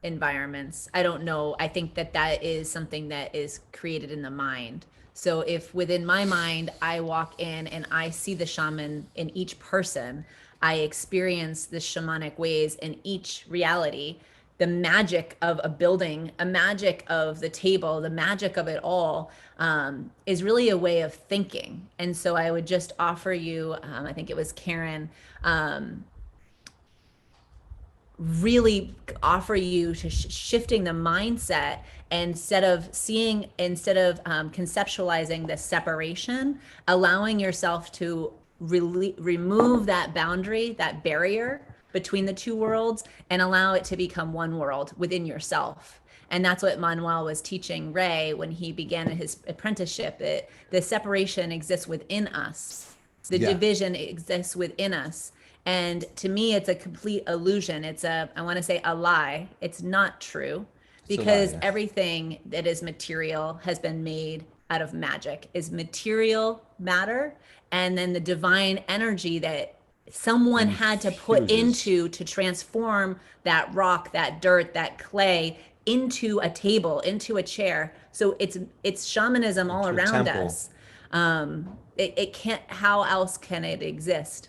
environments. I don't know. I think that is something that is created in the mind. So if within my mind I walk in and I see the shaman in each person, I experience the shamanic ways in each reality, the magic of a building, a magic of the table, the magic of it all is really a way of thinking. And so I would just offer you, I think it was Karen, really offer you to shifting the mindset, instead of conceptualizing the separation, allowing yourself to remove that boundary, that barrier between the two worlds, and allow it to become one world within yourself. And that's what Manuel was teaching Ray when he began his apprenticeship. The separation exists within us. The division exists within us. And to me, it's a complete illusion. I want to say a lie. It's not true, because everything that is material has been made out of magic, is material matter. And then the divine energy that someone had to put into to transform that rock, that dirt, that clay into a table, into a chair. So it's shamanism all around us. It can't, how else can it exist?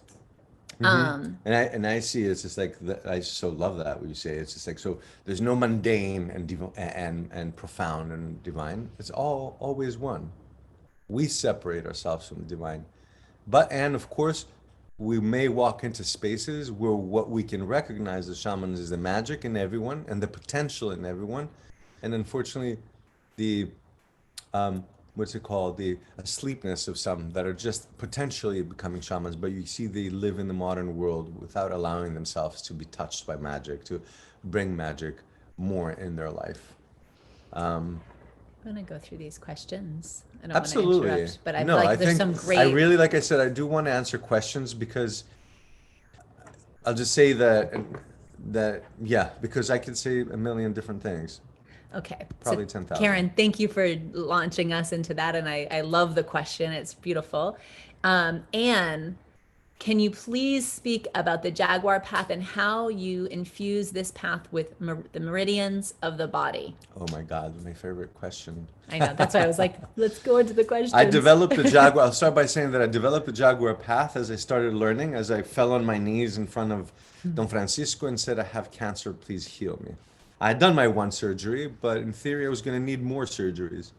And I see it's just like I so love that what you say. It's just like, so there's no mundane and profound and divine. It's all always one. We separate ourselves from the divine, and of course we may walk into spaces where what we can recognize as shamans is the magic in everyone and the potential in everyone, and unfortunately the what's it called, the asleepness of some that are just potentially becoming shamans, but you see they live in the modern world without allowing themselves to be touched by magic, to bring magic more in their life. I'm gonna go through these questions. I don't Absolutely. want to interrupt, but I feel like there's some great. I really, like I said, I do want to answer questions, because I'll just say that because I could say a million different things. Okay. Probably So 10,000. Karen, thank you for launching us into that. And I love the question. It's beautiful. Anne, can you please speak about the Jaguar Path and how you infuse this path with the meridians of the body? Oh my God, my favorite question. I know. That's why I was like, let's go into the questions. I developed the Jaguar. I'll start by saying that I developed the Jaguar Path as I started learning, as I fell on my knees in front of Don Francisco and said, I have cancer, please heal me. I had done my one surgery, but in theory, I was going to need more surgeries.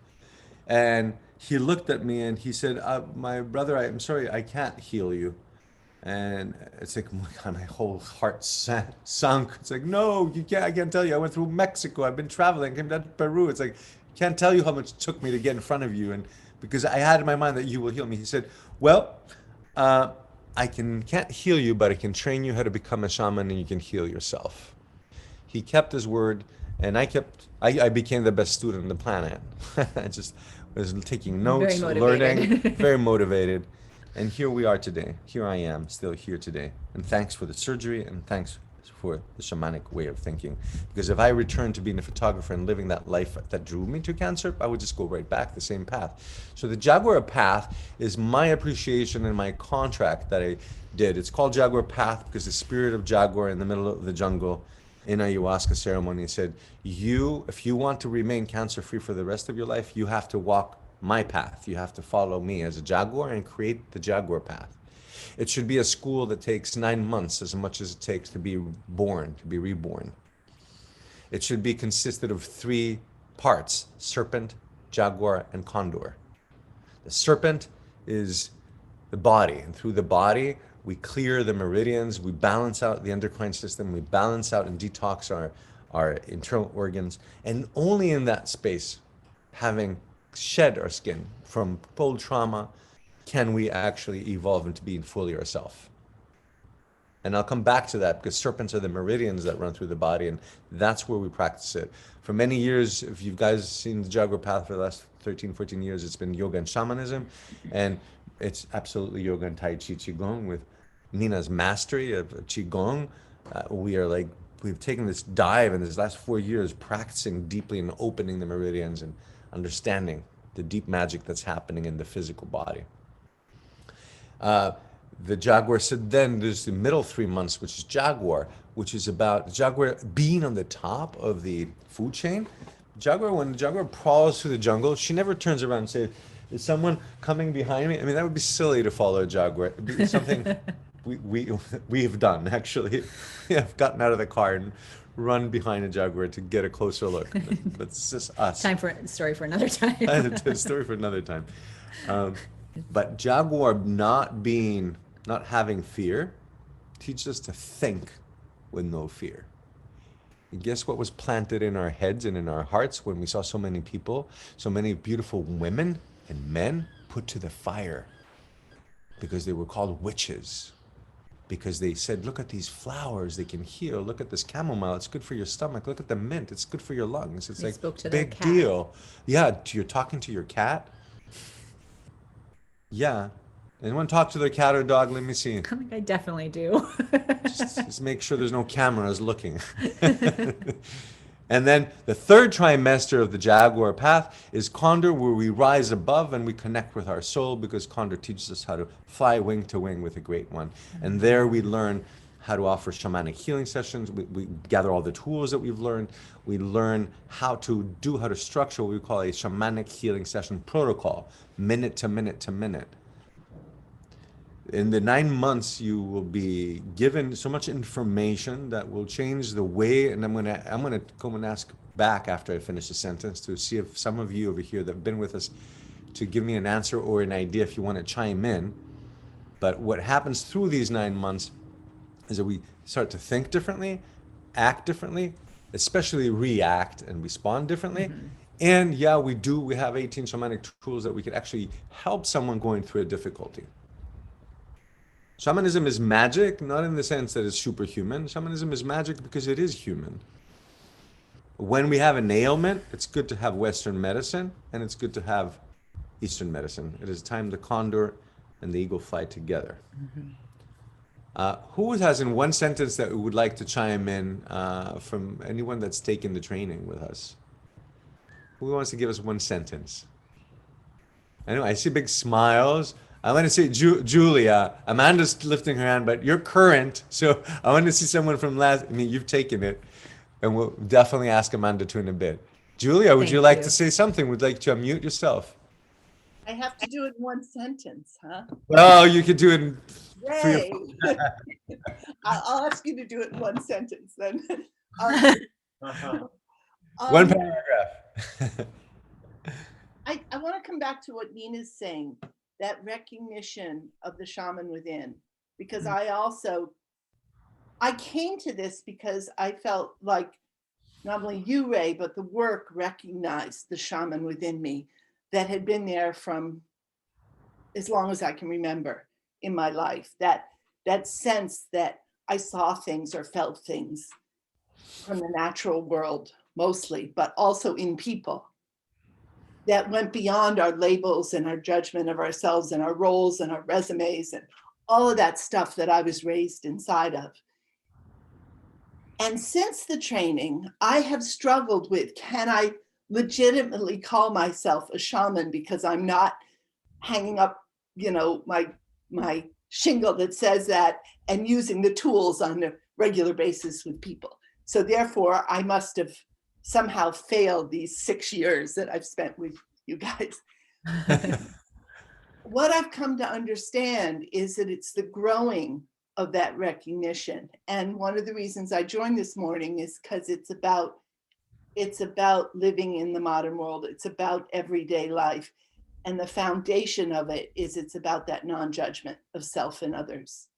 And he looked at me and he said, my brother, I'm sorry, I can't heal you. And it's like, oh my God, my whole heart sunk. It's like, no, you can't, I can't tell you. I went through Mexico. I've been traveling, came down to Peru. It's like, can't tell you how much it took me to get in front of you. And because I had in my mind that you will heal me. He said, well, I can't heal you, but I can train you how to become a shaman and you can heal yourself. He kept his word, and I became the best student on the planet. I just was taking notes, learning, very motivated. And here we are today. Here I am, still here today. And thanks for the surgery, and thanks for the shamanic way of thinking. Because if I returned to being a photographer and living that life that drew me to cancer, I would just go right back the same path. So the Jaguar Path is my appreciation and my contract that I did. It's called Jaguar Path because the spirit of Jaguar in the middle of the jungle in ayahuasca ceremony said, if you want to remain cancer-free for the rest of your life, you have to walk my path. You have to follow me as a Jaguar and create the Jaguar Path. It should be a school that takes 9 months as much as it takes to be born, to be reborn. It should be consisted of 3 parts: serpent, jaguar, and condor. The serpent is the body, and through the body, we clear the meridians, we balance out the endocrine system, we balance out and detox our internal organs, and only in that space, having shed our skin from old trauma, can we actually evolve into being fully ourselves. And I'll come back to that because serpents are the meridians that run through the body, and that's where we practice it. For many years, if you guys seen the Jaguar Path for the last 13, 14 years, it's been yoga and shamanism, and it's absolutely yoga and Tai Chi Qigong with Nina's mastery of Qigong. We've taken this dive in these last 4 years, practicing deeply and opening the meridians and understanding the deep magic that's happening in the physical body. The Jaguar said then there's the middle 3 months, which is Jaguar, which is about Jaguar being on the top of the food chain. Jaguar, when the Jaguar prowls through the jungle, she never turns around and says, is someone coming behind me? I mean, that would be silly to follow a Jaguar. It'd be something we have done, actually. We have gotten out of the car and run behind a Jaguar to get a closer look. But it's just us. Time for a story for another time. A story for another time. But Jaguar not having fear teaches us to think with no fear. And guess what was planted in our heads and in our hearts when we saw so many people, so many beautiful women and men put to the fire because they were called witches? Because they said, look at these flowers, they can heal. Look at this chamomile, it's good for your stomach. Look at the mint, it's good for your lungs. It's They like spoke to their big cat. deal. Yeah, you're talking to your cat? Yeah. Anyone talk to their cat or dog? Let me see. I think I definitely do. Just make sure there's no cameras looking. And then the third trimester of the Jaguar Path is Condor, where we rise above and we connect with our soul, because Condor teaches us how to fly wing to wing with a great one. And there we learn how to offer shamanic healing sessions. We gather all the tools that we've learned. We learn how to structure what we call a shamanic healing session protocol, minute to minute to minute. In the 9 months, you will be given so much information that will change the way. And I'm gonna come and ask back after I finish the sentence to see if some of you over here that have been with us to give me an answer or an idea if you want to chime in. But what happens through these 9 months is that we start to think differently, act differently, especially react and respond differently. Mm-hmm. And yeah, we have 18 shamanic tools that we could actually help someone going through a difficulty. Shamanism is magic, not in the sense that it's superhuman. Shamanism is magic because it is human. When we have an ailment, it's good to have Western medicine, and it's good to have Eastern medicine. It is time the condor and the eagle fly together. Mm-hmm. Who has in one sentence that would like to chime in from anyone that's taken the training with us? Who wants to give us one sentence? I know I see big smiles. I want to see Julia. Amanda's lifting her hand, but you're current, so I want to see someone from last. I mean, you've taken it, and we'll definitely ask Amanda to in a bit. Julia, would you Thank like you. to say something? Would you like to unmute yourself? I have to do it in one sentence, huh? Well, you could do it in three or Yay! four. I'll ask you to do it in one sentence then. One Um, paragraph. I want to come back to what Nina's saying, that recognition of the shaman within, because I came to this because I felt like not only you, Ray, but the work recognized the shaman within me that had been there from as long as I can remember in my life, that sense that I saw things or felt things from the natural world mostly, but also in people that went beyond our labels and our judgment of ourselves and our roles and our resumes and all of that stuff that I was raised inside of. And since the training, I have struggled with, can I legitimately call myself a shaman because I'm not hanging up, my shingle that says that and using the tools on a regular basis with people. So therefore, I must have somehow failed these 6 years that I've spent with you guys. What I've come to understand is that it's the growing of that recognition. And one of the reasons I joined this morning is because it's about living in the modern world. It's about everyday life. And the foundation of it is it's about that non-judgment of self and others.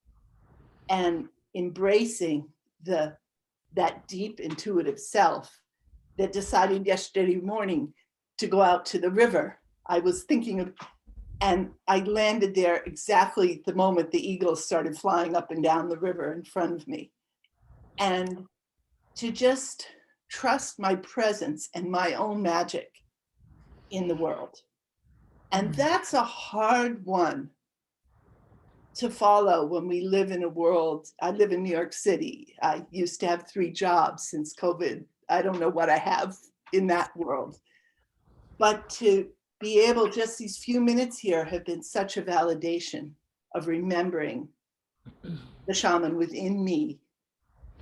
And embracing that deep intuitive self that decided yesterday morning to go out to the river. I was thinking of, and I landed there exactly the moment the eagles started flying up and down the river in front of me. And to just trust my presence and my own magic in the world. And that's a hard one to follow when we live in a world. I live in New York City. I used to have 3 jobs since COVID. I don't know what I have in that world. But to be able, just these few minutes here have been such a validation of remembering the shaman within me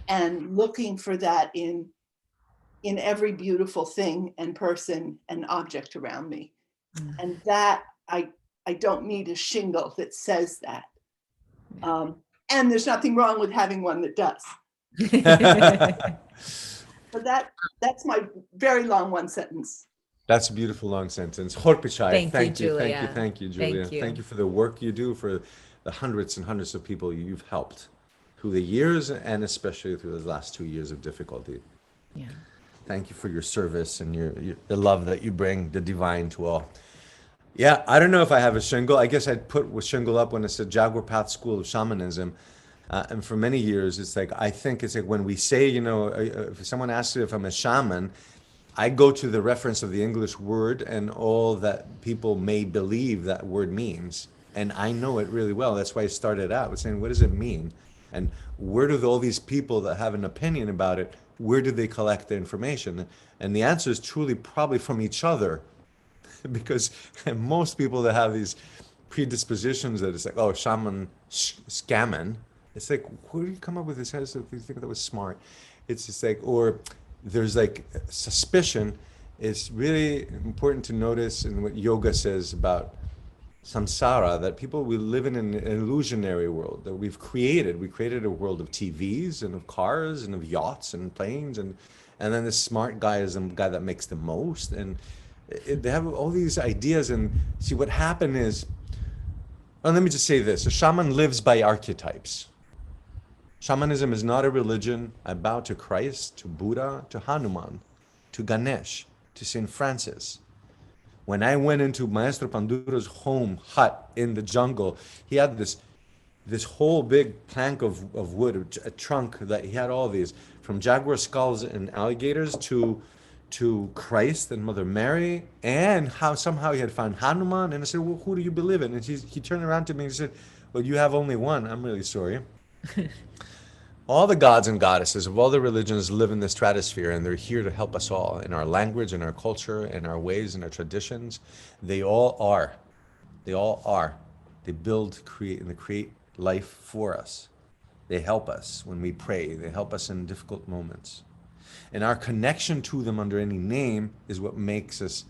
and looking for that in every beautiful thing and person and object around me. And that I don't need a shingle that says that. And there's nothing wrong with having one that does. But that's my very long one sentence. That's a beautiful long sentence. Horpichai, Thank you, thank you, Julia. thank you, Julia. Thank you. Thank you for the work you do, for the hundreds and hundreds of people you've helped through the years and especially through the last 2 years of difficulty. Yeah. Thank you for your service and the love that you bring the divine to all. Yeah, I don't know if I have a shingle. I guess I'd put a shingle up when it said Jaguar Path School of Shamanism. And for many years, it's like, I think it's like when we say, if someone asks you if I'm a shaman, I go to the reference of the English word and all that people may believe that word means. And I know it really well. That's why I started out with saying, what does it mean? And where do all these people that have an opinion about it, where do they collect the information? And the answer is truly probably from each other. Because most people that have these predispositions that it's like, oh, shaman, scamming. It's like, where do you come up with this? How do you think that was smart? It's just like, or there's like suspicion. It's really important to notice in what yoga says about samsara, that we live in an illusionary world that we've created. We created a world of TVs and of cars and of yachts and planes. And then the smart guy is the guy that makes the most. And they have all these ideas. And see, what happened is, well, let me just say this. A shaman lives by archetypes. Shamanism is not a religion. I bow to Christ, to Buddha, to Hanuman, to Ganesh, to St. Francis. When I went into Maestro Pandura's home hut in the jungle, he had this whole big plank of wood, a trunk that he had all these, from jaguar skulls and alligators to Christ and Mother Mary, and how somehow he had found Hanuman. And I said, well, who do you believe in? And he turned around to me and said, well, you have only one. I'm really sorry. all the gods and goddesses of all the religions live in the stratosphere, and they're here to help us all in our language, in our culture, in our ways, in our traditions. They all are. They all are. They build, create, and they create life for us. They help us when we pray. They help us in difficult moments. And our connection to them under any name is what makes us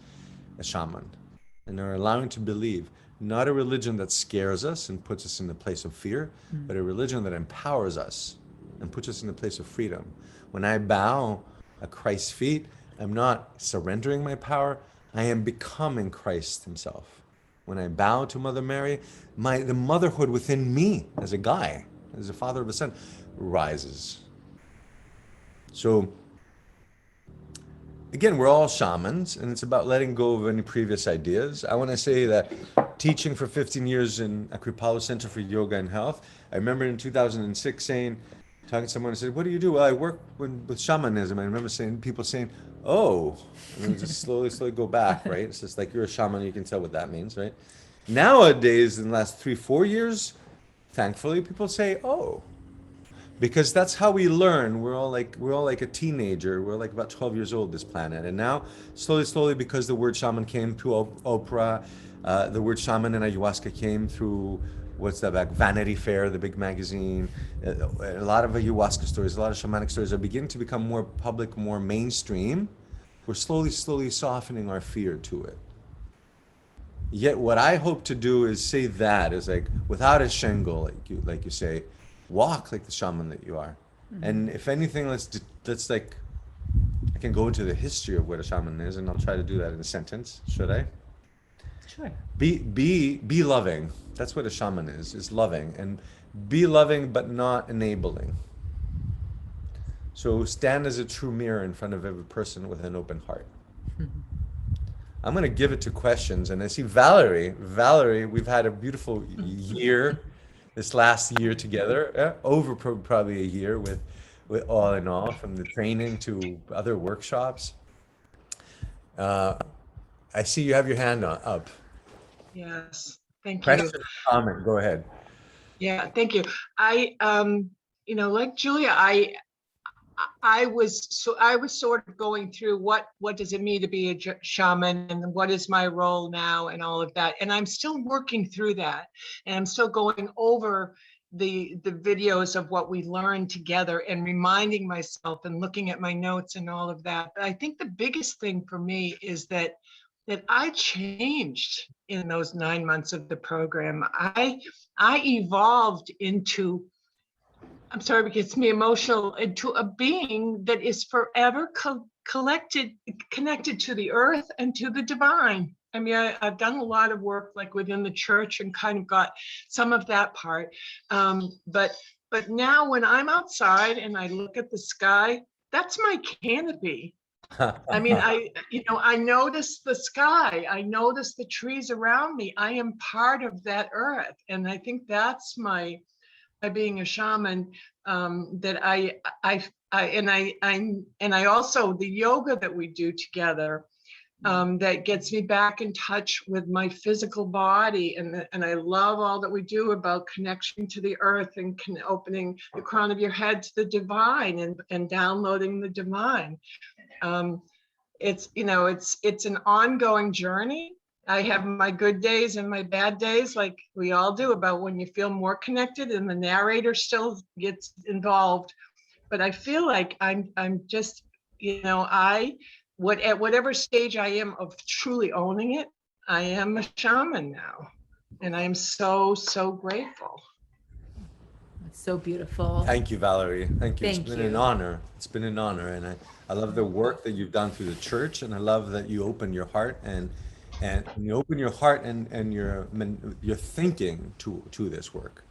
a shaman. And they're allowing to believe, not a religion that scares us and puts us in the place of fear, but a religion that empowers us and puts us in the place of freedom. When I bow at Christ's feet, I'm not surrendering my power, I am becoming Christ himself. When I bow to Mother Mary, the motherhood within me as a guy, as a father of a son, rises. So again, we're all shamans, and it's about letting go of any previous ideas. I want to say that teaching for 15 years in Akripalo Center for Yoga and Health, I remember in 2006 talking to someone, I said, what do you do? Well, I work with shamanism. I remember people saying, oh, and then just slowly go back, right? It's just like, you're a shaman, you can tell what that means, right? Nowadays, in the last 3-4 years, thankfully, people say, oh, because that's how we learn. We're all like a teenager. We're like about 12 years old, this planet. And now, slowly, because the word shaman came through Oprah, the word shaman and ayahuasca came through, what's that back? Vanity Fair, the big magazine. A lot of ayahuasca stories, a lot of shamanic stories are beginning to become more public, more mainstream. We're slowly softening our fear to it. Yet what I hope to do is say that is like, without a shingle, like you say, walk like the shaman that you are. And if anything, let's like, I can go into the history of what a shaman is, and I'll try to do that in a sentence. Should I? Sure. Be loving. That's what a shaman is loving. And be loving, but not enabling. So stand as a true mirror in front of every person with an open heart. I'm going to give it to questions, and I see Valerie, we've had a beautiful year, this last year together, over probably a year with all in all, from the training to other workshops. I see you have your hand up. Yes, thank you. Question, comment, go ahead. Yeah, thank you. I, like Julia, I was sort of going through what does it mean to be a shaman, and what is my role now, and all of that. And I'm still working through that, and I'm still going over the videos of what we learned together and reminding myself and looking at my notes and all of that. But I think the biggest thing for me is that I changed in those 9 months of the program. I evolved into, I'm sorry, it gets me emotional, into a being that is forever connected to the earth and to the divine. I mean, I've done a lot of work like within the church and kind of got some of that part. But now when I'm outside and I look at the sky, that's my canopy. I mean, I notice the sky, I notice the trees around me. I am part of that earth. And I think that's my being a shaman, that I also, the yoga that we do together, that gets me back in touch with my physical body. And I love all that we do about connection to the earth and opening the crown of your head to the divine and downloading the divine. It's an ongoing journey. I have my good days and my bad days, like we all do, about when you feel more connected and the narrator still gets involved. But I feel like I'm just, at whatever stage I am of truly owning it, I am a shaman now. And I am so grateful. It's so beautiful. Thank you, Valerie. Thank you. Thank It's been you. an honor. It's been an honor. And I love the work that you've done through the church. And I love that you open your heart and you open your heart and your thinking to this work.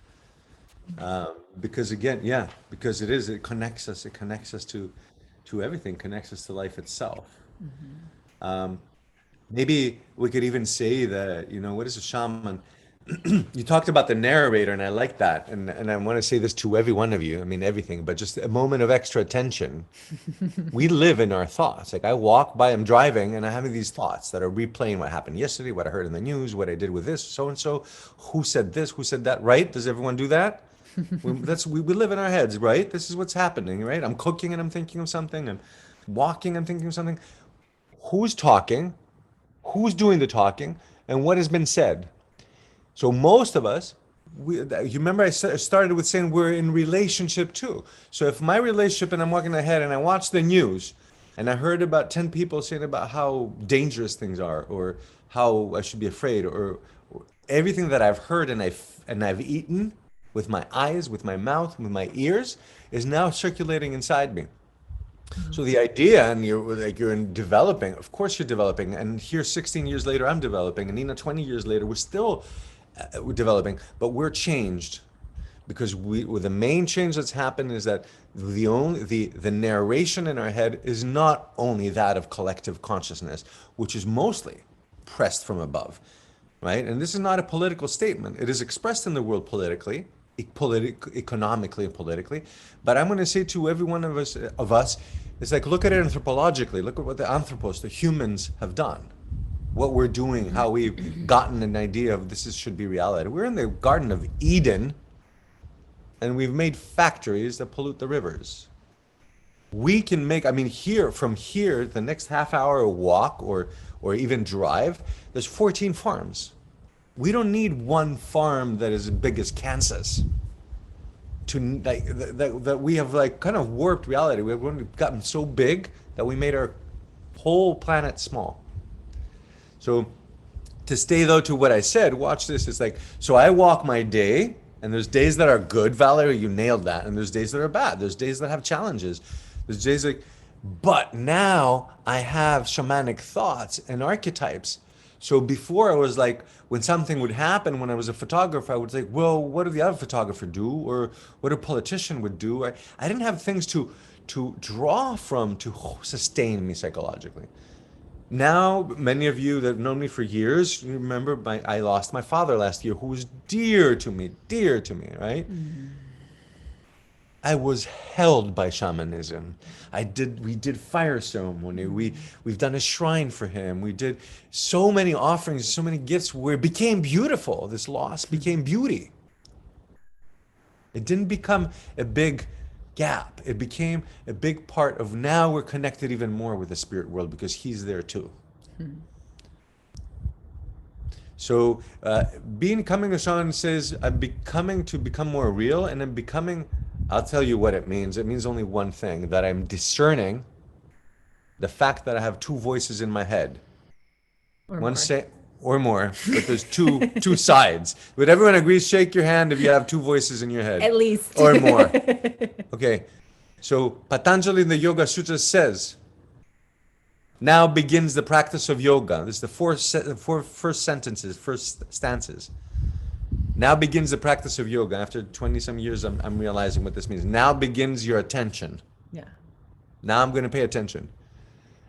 Because again, because it connects us to everything, connects us to life itself. Maybe we could even say that, what is a shaman? You talked about the narrator, and I like that. And I want to say this to every one of you. I mean, everything, but just a moment of extra attention. We live in our thoughts. Like I walk by, I'm driving, and I'm having these thoughts that are replaying what happened yesterday, what I heard in the news, what I did with this, so-and-so, who said this, who said that, right? Does everyone do that? We live in our heads, right? This is what's happening, right? I'm cooking and I'm thinking of something. I'm walking, I'm thinking of something. Who's talking? Who's doing the talking? And what has been said? So most of us, you remember started with saying we're in relationship too. So if my relationship and I'm walking ahead and I watch the news and I heard about 10 people saying about how dangerous things are or how I should be afraid or everything that I've heard and I've eaten with my eyes, with my mouth, with my ears is now circulating inside me. So the idea, and you're in developing, of course you're developing, and here 16 years later I'm developing, and Nina 20 years later we're still developing, but we're changed because the main change that's happened is that the narration in our head is not only that of collective consciousness, which is mostly pressed from above, right? And this is not a political statement. It is expressed in the world politically, economically and politically. But I'm going to say to every one of us, it's like, look at it anthropologically. Look at what the anthropos, the humans, have done. What we're doing, how we've gotten an idea of should be reality. We're in the Garden of Eden, and we've made factories that pollute the rivers. We can make, from here, the next half hour walk or even drive, there's 14 farms. We don't need one farm that is as big as Kansas to that we have kind of warped reality. We've gotten so big that we made our whole planet small. So to stay though to what I said, watch this. It's like, so I walk my day and there's days that are good, Valerie, you nailed that. And there's days that are bad. There's days that have challenges. There's days but now I have shamanic thoughts and archetypes. So before I was like, when something would happen, when I was a photographer, I would say, well, what do the other photographer do? Or what a politician would do? I didn't have things to draw from to sustain me psychologically. Now, many of you that have known me for years, you remember I lost my father last year, who was dear to me, right? Mm-hmm. I was held by shamanism. We did fire ceremony. We've done a shrine for him. We did so many offerings, so many gifts where it became beautiful. This loss became beauty. It didn't become a big gap. It became a big part of now we're connected even more with the spirit world because he's there too. So becoming a shaman says, I'm becoming to become more real, and I'm becoming, I'll tell you what it means. It means only one thing, that I'm discerning the fact that I have two voices in my head. Or more, but there's two sides. But everyone agrees, shake your hand if you have two voices in your head. At least. Or more. Okay. So Patanjali in the Yoga Sutra says, now begins the practice of yoga. This is the four first stanzas. Now begins the practice of yoga. After 20-some years, I'm realizing what this means. Now begins your attention. Yeah. Now I'm going to pay attention.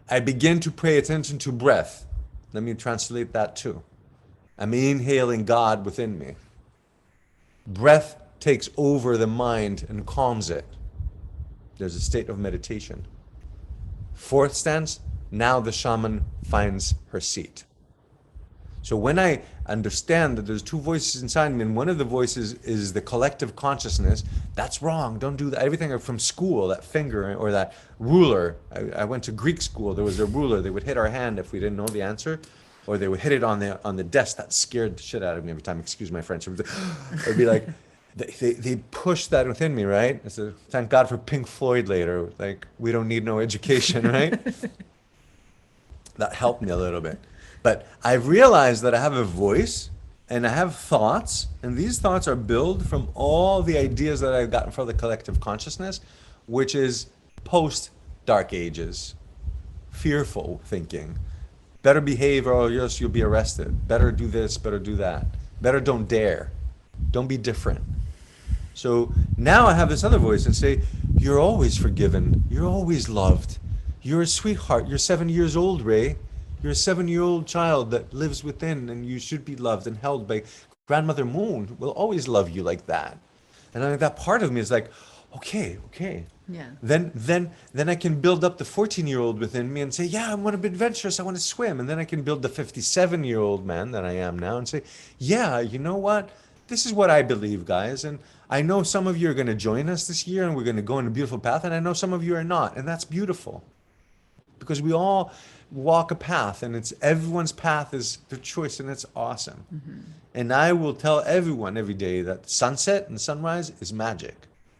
I begin to pay attention to breath. Let me translate that too. I'm inhaling God within me. Breath takes over the mind and calms it. There's a state of meditation. Fourth stance, now the shaman finds her seat. So when I understand that there's two voices inside me, and one of the voices is the collective consciousness, that's wrong, don't do that. Everything from school, that finger or that ruler. I went to Greek school, there was a ruler, they would hit our hand if we didn't know the answer, or they would hit it on the desk. That scared the shit out of me every time, excuse my French. It'd be like, they push that within me, right? So thank God for Pink Floyd later, like, we don't need no education, right? That helped me a little bit. But I've realized that I have a voice and I have thoughts, and these thoughts are built from all the ideas that I've gotten from the collective consciousness, which is post-Dark Ages, fearful thinking. Better behave or else you'll be arrested. Better do this, better do that. Better don't dare. Don't be different. So now I have this other voice and say, you're always forgiven. You're always loved. You're a sweetheart. You're 7 years old, Ray. You're a 7-year-old child that lives within, and you should be loved and held by Grandmother Moon. Will always love you like that. And then that part of me is like, okay. Yeah. Then I can build up the 14-year-old within me and say, yeah, I want to be adventurous. I want to swim. And then I can build the 57-year-old man that I am now and say, yeah, you know what? this is what I believe, guys. And I know some of you are going to join us this year and we're going to go on a beautiful path. And I know some of you are not. And that's beautiful because we all walk a path and it's everyone's path is their choice and it's awesome. And I will tell everyone every day that sunset and sunrise is magic.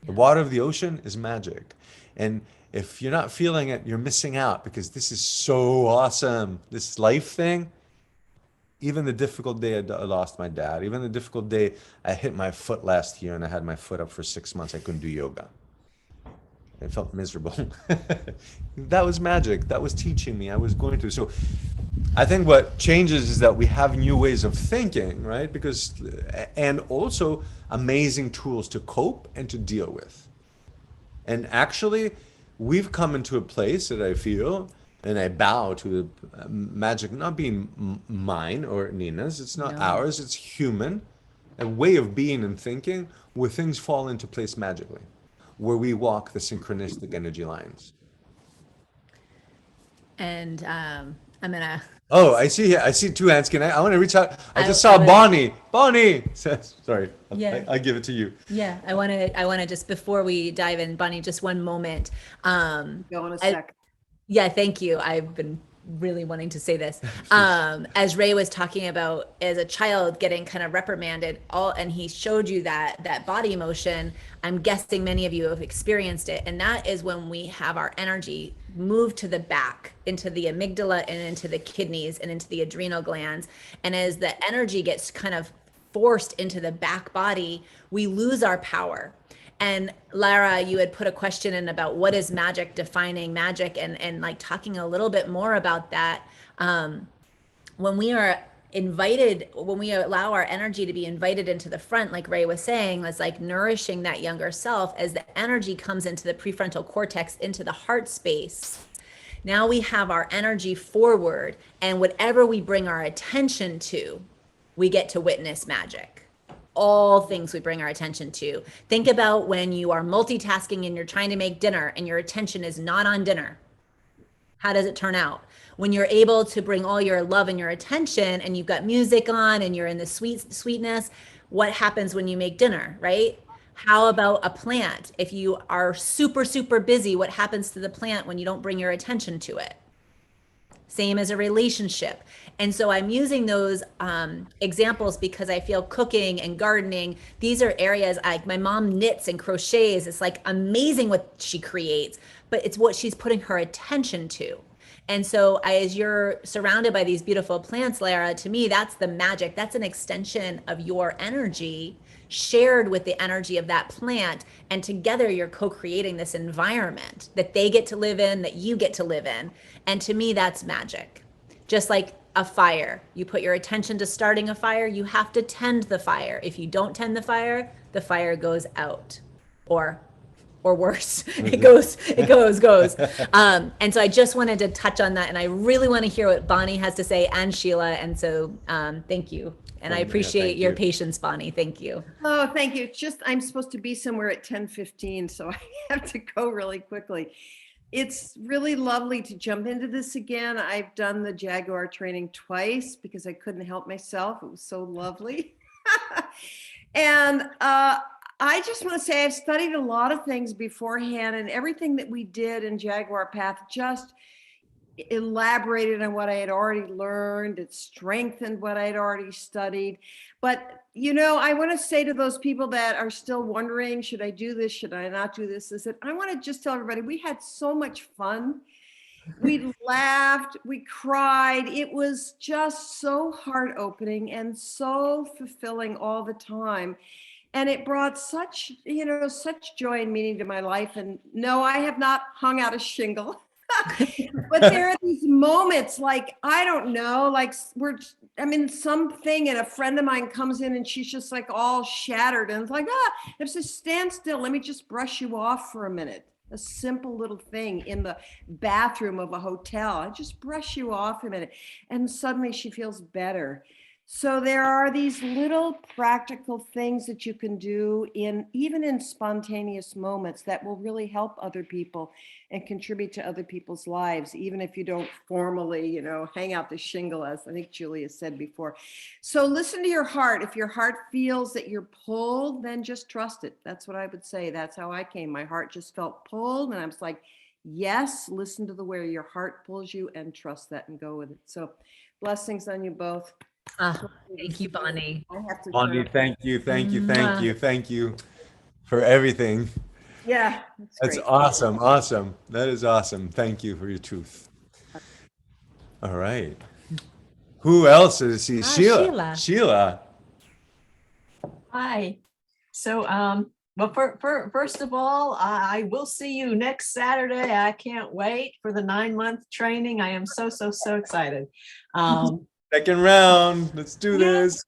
The water of the ocean is magic. And if you're not feeling it, you're missing out because this is so awesome. This life thing, even the difficult day I lost my dad, even the difficult day I hit my foot last year and I had my foot up for 6 months, I couldn't do yoga. I felt miserable. That was magic. That was teaching me. I was going through. So I think what changes is that we have new ways of thinking, right? Because, and also amazing tools to cope and to deal with. And actually, we've come into a place that I feel, and I bow to the magic not being mine or Nina's, it's not ours, it's human, a way of being and thinking where things fall into place magically, where we walk the synchronistic energy lines. And I'm gonna. Oh, I see two hands. I want to reach out. I just I saw would- Bonnie. Bonnie! Sorry, Yeah. I give it to you. Yeah, I want to just before we dive in, Bonnie, just one moment. Go in a sec. Yeah, thank you. I've been really wanting to say this. As Ray was talking about as a child getting kind of reprimanded, and he showed you that body motion, I'm guessing many of you have experienced it. And that is when we have our energy move to the back, into the amygdala and into the kidneys and into the adrenal glands. And as the energy gets kind of forced into the back body, we lose our power. And Lara, you had put a question in about what is magic, defining magic, and like talking a little bit more about that. When we are invited, when we allow our energy to be invited into the front, like Ray was saying, it's like nourishing that younger self as the energy comes into the prefrontal cortex, into the heart space. Now we have our energy forward, and whatever we bring our attention to, we get to witness magic. All things we bring our attention to. Think about when you are multitasking and you're trying to make dinner and your attention is not on dinner. How does it turn out? When you're able to bring all your love and your attention and you've got music on and you're in the sweetness, what happens when you make dinner, right? How about a plant? If you are super, super busy, what happens to the plant when you don't bring your attention to it? Same as a relationship. And so I'm using those examples because I feel cooking and gardening, these are areas like my mom knits and crochets. It's like amazing what she creates, but it's what she's putting her attention to. And so as you're surrounded by these beautiful plants, Lara, to me, that's the magic. That's an extension of your energy shared with the energy of that plant. And together you're co-creating this environment that they get to live in, that you get to live in. And to me, that's magic. Just like a fire, you put your attention to starting a fire, you have to tend the fire. If you don't tend the fire goes out, or worse. It goes. And so I just wanted to touch on that. And I really want to hear what Bonnie has to say, and Sheila. And so thank you. And I appreciate your patience, Bonnie. Thank you. Oh, thank you. It's just, I'm supposed to be somewhere at 10:15, so I have to go really quickly. It's really lovely to jump into this again. I've done the Jaguar training twice because I couldn't help myself. It was so lovely. And I just want to say I've studied a lot of things beforehand, and everything that we did in Jaguar Path just elaborated on what I had already learned. It strengthened what I had already studied. But, you know, I want to say to those people that are still wondering, should I do this? Should I not do this? Is that I want to just tell everybody, we had so much fun. We laughed, we cried. It was just so heart opening and so fulfilling all the time. And it brought such, you know, such joy and meaning to my life. And no, I have not hung out a shingle. But there are these moments like, I don't know, like I'm in something and a friend of mine comes in and she's just like all shattered. And it's like, it's just stand still. Let me just brush you off for a minute. A simple little thing in the bathroom of a hotel. I just brush you off a minute. And suddenly she feels better. So there are these little practical things that you can do even in spontaneous moments that will really help other people and contribute to other people's lives, even if you don't formally, hang out the shingle, as I think Julia said before. So listen to your heart. If your heart feels that you're pulled, then just trust it. That's what I would say. That's how I came. My heart just felt pulled, and I was like, yes, listen to where your heart pulls you and trust that and go with it. So blessings on you both. Thank you, Bonnie. I have to Bonnie, turn. thank you, thank you, thank Mwah. you, thank you for everything. Yeah, That's great. awesome, awesome. That is awesome. Thank you for your truth. All right. Who else is he? Sheila. Sheila. Hi. So, well, first of all, I will see you next Saturday. I can't wait for the 9-month training. I am so excited. Second round. Let's do Yeah. this.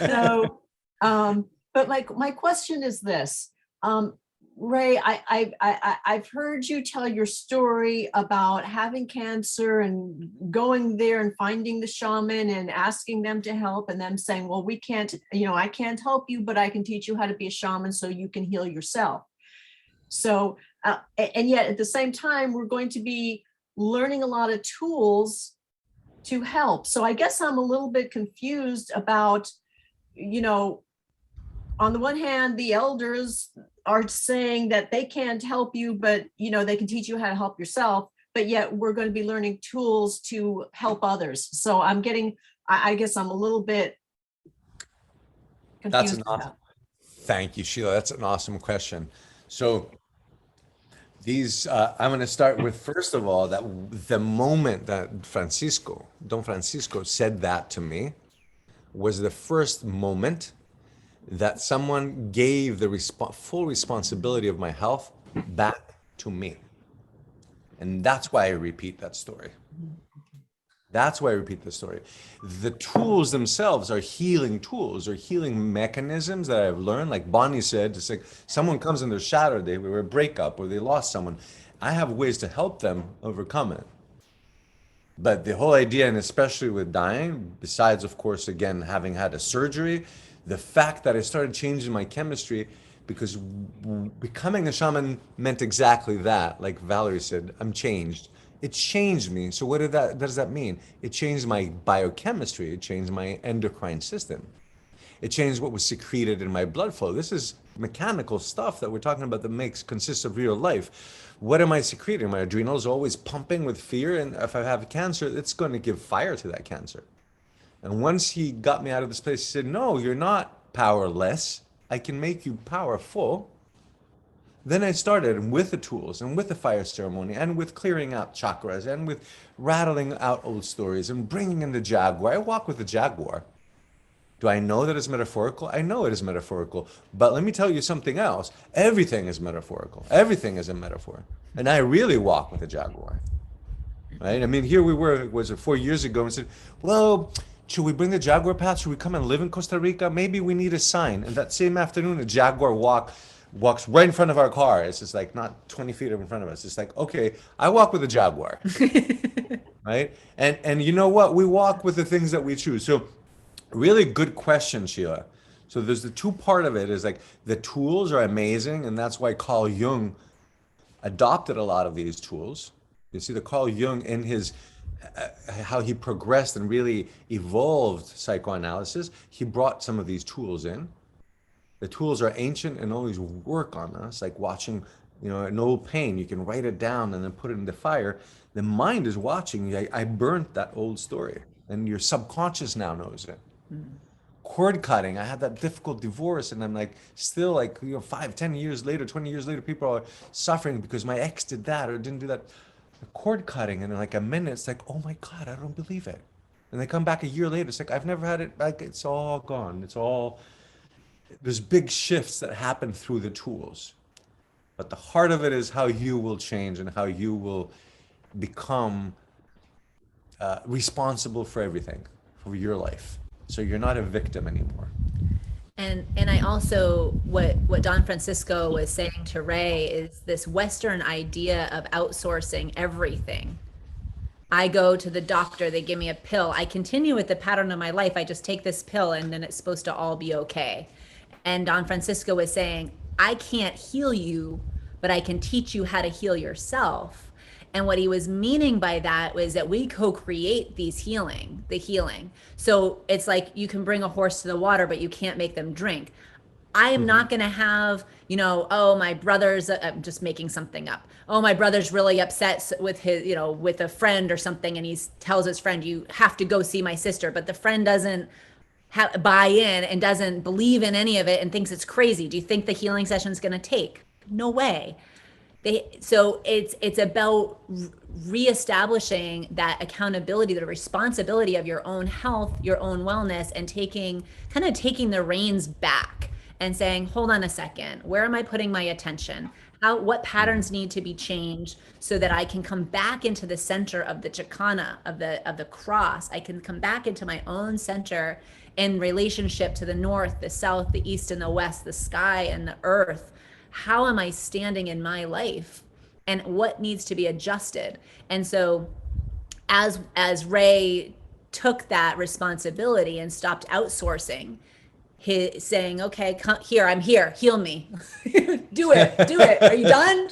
So, but my question is this, Ray, I've heard you tell your story about having cancer and going there and finding the shaman and asking them to help, and them saying, well, we can't, I can't help you, but I can teach you how to be a shaman so you can heal yourself. So, and yet at the same time, we're going to be learning a lot of tools to help. So I guess I'm a little bit confused about, on the one hand, the elders are saying that they can't help you, but they can teach you how to help yourself, but yet we're going to be learning tools to help others. So I guess I'm a little bit confused. That's an awesome. Thank you, Sheila. That's an awesome question. So I'm going to start with, first of all, that the moment that Don Francisco said that to me was the first moment that someone gave the full responsibility of my health back to me. And that's why I repeat that story. That's why I repeat the story. The tools themselves are healing tools or healing mechanisms that I've learned. Like Bonnie said, it's like someone comes in their shadow, they were a breakup or they lost someone. I have ways to help them overcome it. But the whole idea, and especially with dying, besides, of course, again, having had a surgery, the fact that I started changing my chemistry, because becoming a shaman meant exactly that. Like Valerie said, I'm changed. It changed me. So what does that mean? It changed my biochemistry. It changed my endocrine system. It changed what was secreted in my blood flow. This is mechanical stuff that we're talking about that consists of real life. What am I secreting? My adrenals always pumping with fear, and if I have cancer, it's going to give fire to that cancer. And once he got me out of this place, he said, no, you're not powerless. I can make you powerful. Then I started with the tools and with the fire ceremony and with clearing out chakras and with rattling out old stories and bringing in the Jaguar. I walk with the Jaguar. Do I know that it's metaphorical? I know it is metaphorical. But let me tell you something else. Everything is metaphorical. Everything is a metaphor. And I really walk with the Jaguar. Right? I mean, here we were, was it 4 years ago, and said, well, should we bring the Jaguar Path? Should we come and live in Costa Rica? Maybe we need a sign. And that same afternoon, a Jaguar walks right in front of our car. It's just like not 20 feet in front of us. It's like, okay, I walk with a Jaguar. Right? And you know what? We walk with the things that we choose. So really good question, Sheila. So there's the two part of it is like the tools are amazing. And that's why Carl Jung adopted a lot of these tools. You see the Carl Jung in his how he progressed and really evolved psychoanalysis, he brought some of these tools in. The tools are ancient and always work on us, like watching, an old pain. You can write it down and then put it in the fire. The mind is watching. I burnt that old story, and your subconscious now knows it. Cord cutting. I had that difficult divorce, and I'm like, still like, 5, 10 years later, 20 years later, people are suffering because my ex did that or didn't do that. Cord cutting, and in like a minute, it's like, oh my God, I don't believe it. And they come back a year later, it's like, I've never had it, like, it's all gone. There's big shifts that happen through the tools. But the heart of it is how you will change and how you will become responsible for everything, for your life. So you're not a victim anymore. And I also, what Don Francisco was saying to Ray is this Western idea of outsourcing everything. I go to the doctor, they give me a pill. I continue with the pattern of my life. I just take this pill and then it's supposed to all be okay. And Don Francisco was saying, I can't heal you, but I can teach you how to heal yourself. And what he was meaning by that was that we co-create the healing. So it's like you can bring a horse to the water, but you can't make them drink. I am not going to have, oh, my brother's, I'm just making something up. Oh, my brother's really upset with his, with a friend or something. And he tells his friend, you have to go see my sister. But the friend doesn't buy in and doesn't believe in any of it and thinks it's crazy. Do you think the healing session is going to take? No way. So it's about reestablishing that accountability, the responsibility of your own health, your own wellness, and taking the reins back and saying, hold on a second, where am I putting my attention? What patterns need to be changed so that I can come back into the center of the Chakana, of the cross. I can come back into my own center in relationship to the north, the south, the east, and the west, the sky and the earth. How am I standing in my life, and what needs to be adjusted? And so as Ray took that responsibility and stopped outsourcing, saying, okay, come here, I'm here, heal me. do it. Are you done?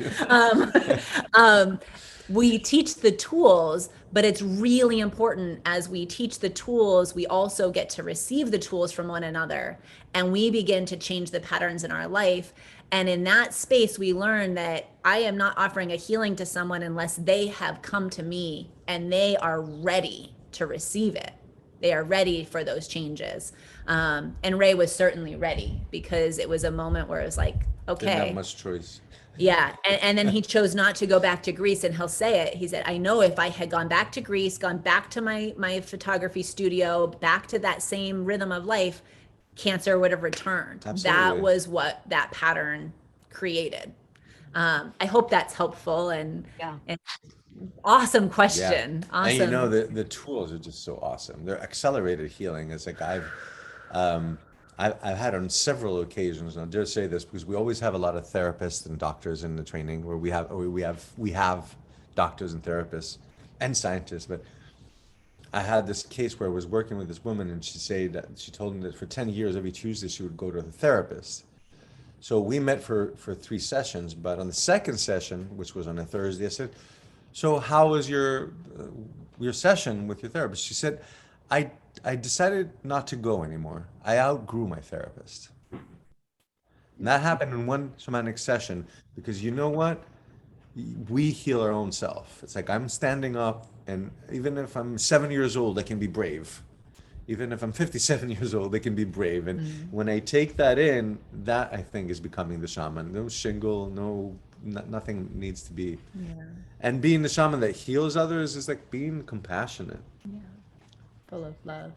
We teach the tools, but it's really important as we teach the tools, we also get to receive the tools from one another, and we begin to change the patterns in our life. And in that space, we learn that I am not offering a healing to someone unless they have come to me and they are ready to receive it. They are ready for those changes. And Ray was certainly ready, because it was a moment where it was like, okay. Didn't have much choice. Yeah. And then he chose not to go back to Greece, and he'll say it. He said, I know if I had gone back to Greece, gone back to my photography studio, back to that same rhythm of life, cancer would have returned. Absolutely. That was what that pattern created. I hope that's helpful and awesome question. Yeah. Awesome. And the tools are just so awesome. They're accelerated healing. It's like I've had on several occasions, and I'll dare say this because we always have a lot of therapists and doctors in the training where we have doctors and therapists and scientists, but I had this case where I was working with this woman, and she told me that for 10 years, every Tuesday, she would go to the therapist. So we met for 3 sessions, but on the second session, which was on a Thursday, I said, so how was your session with your therapist? She said, I decided not to go anymore. I outgrew my therapist. And that happened in one shamanic session, because you know what? We heal our own self. It's like I'm standing up, and even if I'm 7 years old, I can be brave. Even if I'm 57 years old, I can be brave. And when I take that in, that I think is becoming the shaman. No shingle, nothing needs to be. Yeah. And being the shaman that heals others is like being compassionate. Yeah. Full of love.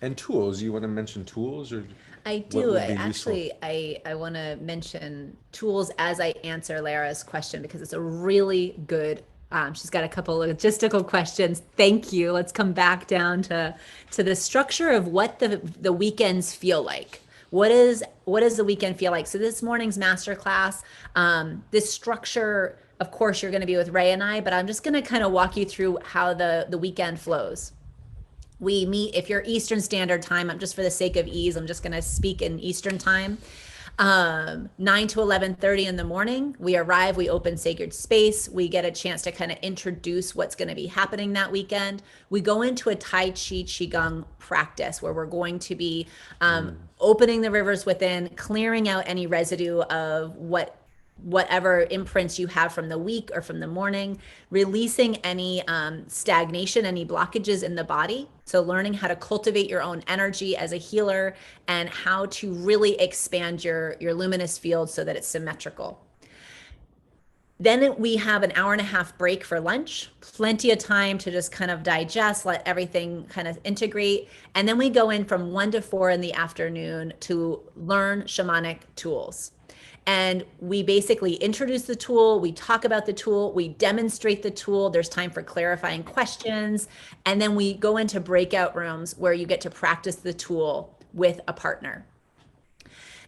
And tools, you want to mention tools, or? I do. I want to mention tools as I answer Lara's question, because it's a really good, she's got a couple of logistical questions. Thank you. Let's come back down to the structure of what the weekends feel like. What does the weekend feel like? So this morning's masterclass, this structure, of course, you're going to be with Ray and I, but I'm just going to kind of walk you through how the weekend flows. We meet, if you're Eastern Standard Time, I'm just for the sake of ease, I'm just going to speak in Eastern Time. 9 to 11:30 in the morning, we arrive, we open sacred space, we get a chance to kind of introduce what's going to be happening that weekend. We go into a Tai Chi Qigong practice where we're going to be opening the rivers within, clearing out any residue of whatever imprints you have from the week or from the morning, releasing any stagnation, any blockages in the body. So learning how to cultivate your own energy as a healer and how to really expand your luminous field so that it's symmetrical. Then we have an hour and a half break for lunch, plenty of time to just kind of digest, let everything kind of integrate. And then we go in from 1 to 4 in the afternoon to learn shamanic tools. And we basically introduce the tool, we talk about the tool, we demonstrate the tool, there's time for clarifying questions, and then we go into breakout rooms where you get to practice the tool with a partner.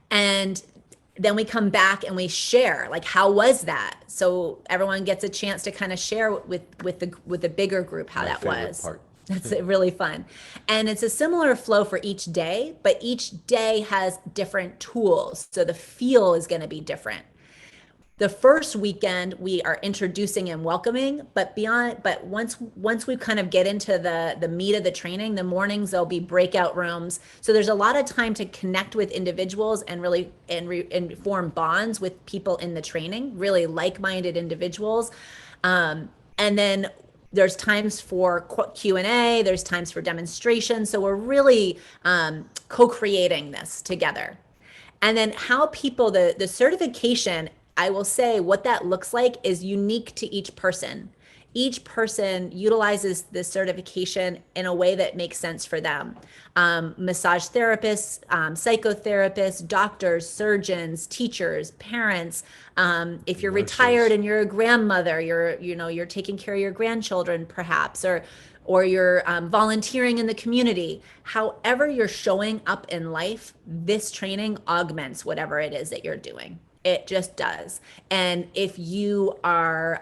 And then we come back and we share, like, how was that? So everyone gets a chance to kind of share with the bigger group how My that favorite was. part. That's really fun. And it's a similar flow for each day, but each day has different tools. So the feel is going to be different. The first weekend we are introducing and welcoming, but once we kind of get into the meat of the training, the mornings there'll be breakout rooms. So there's a lot of time to connect with individuals and really and form bonds with people in the training, really like-minded individuals. And then there's times for Q&A, there's times for demonstration. So we're really co-creating this together. And then how people, the certification, I will say what that looks like is unique to each person. Each person utilizes this certification in a way that makes sense for them. Massage therapists, psychotherapists, doctors, surgeons, teachers, parents. If you're Nurses. retired and you're a grandmother, you're taking care of your grandchildren perhaps, or you're volunteering in the community. However you're showing up in life, this training augments whatever it is that you're doing. It just does. And if you are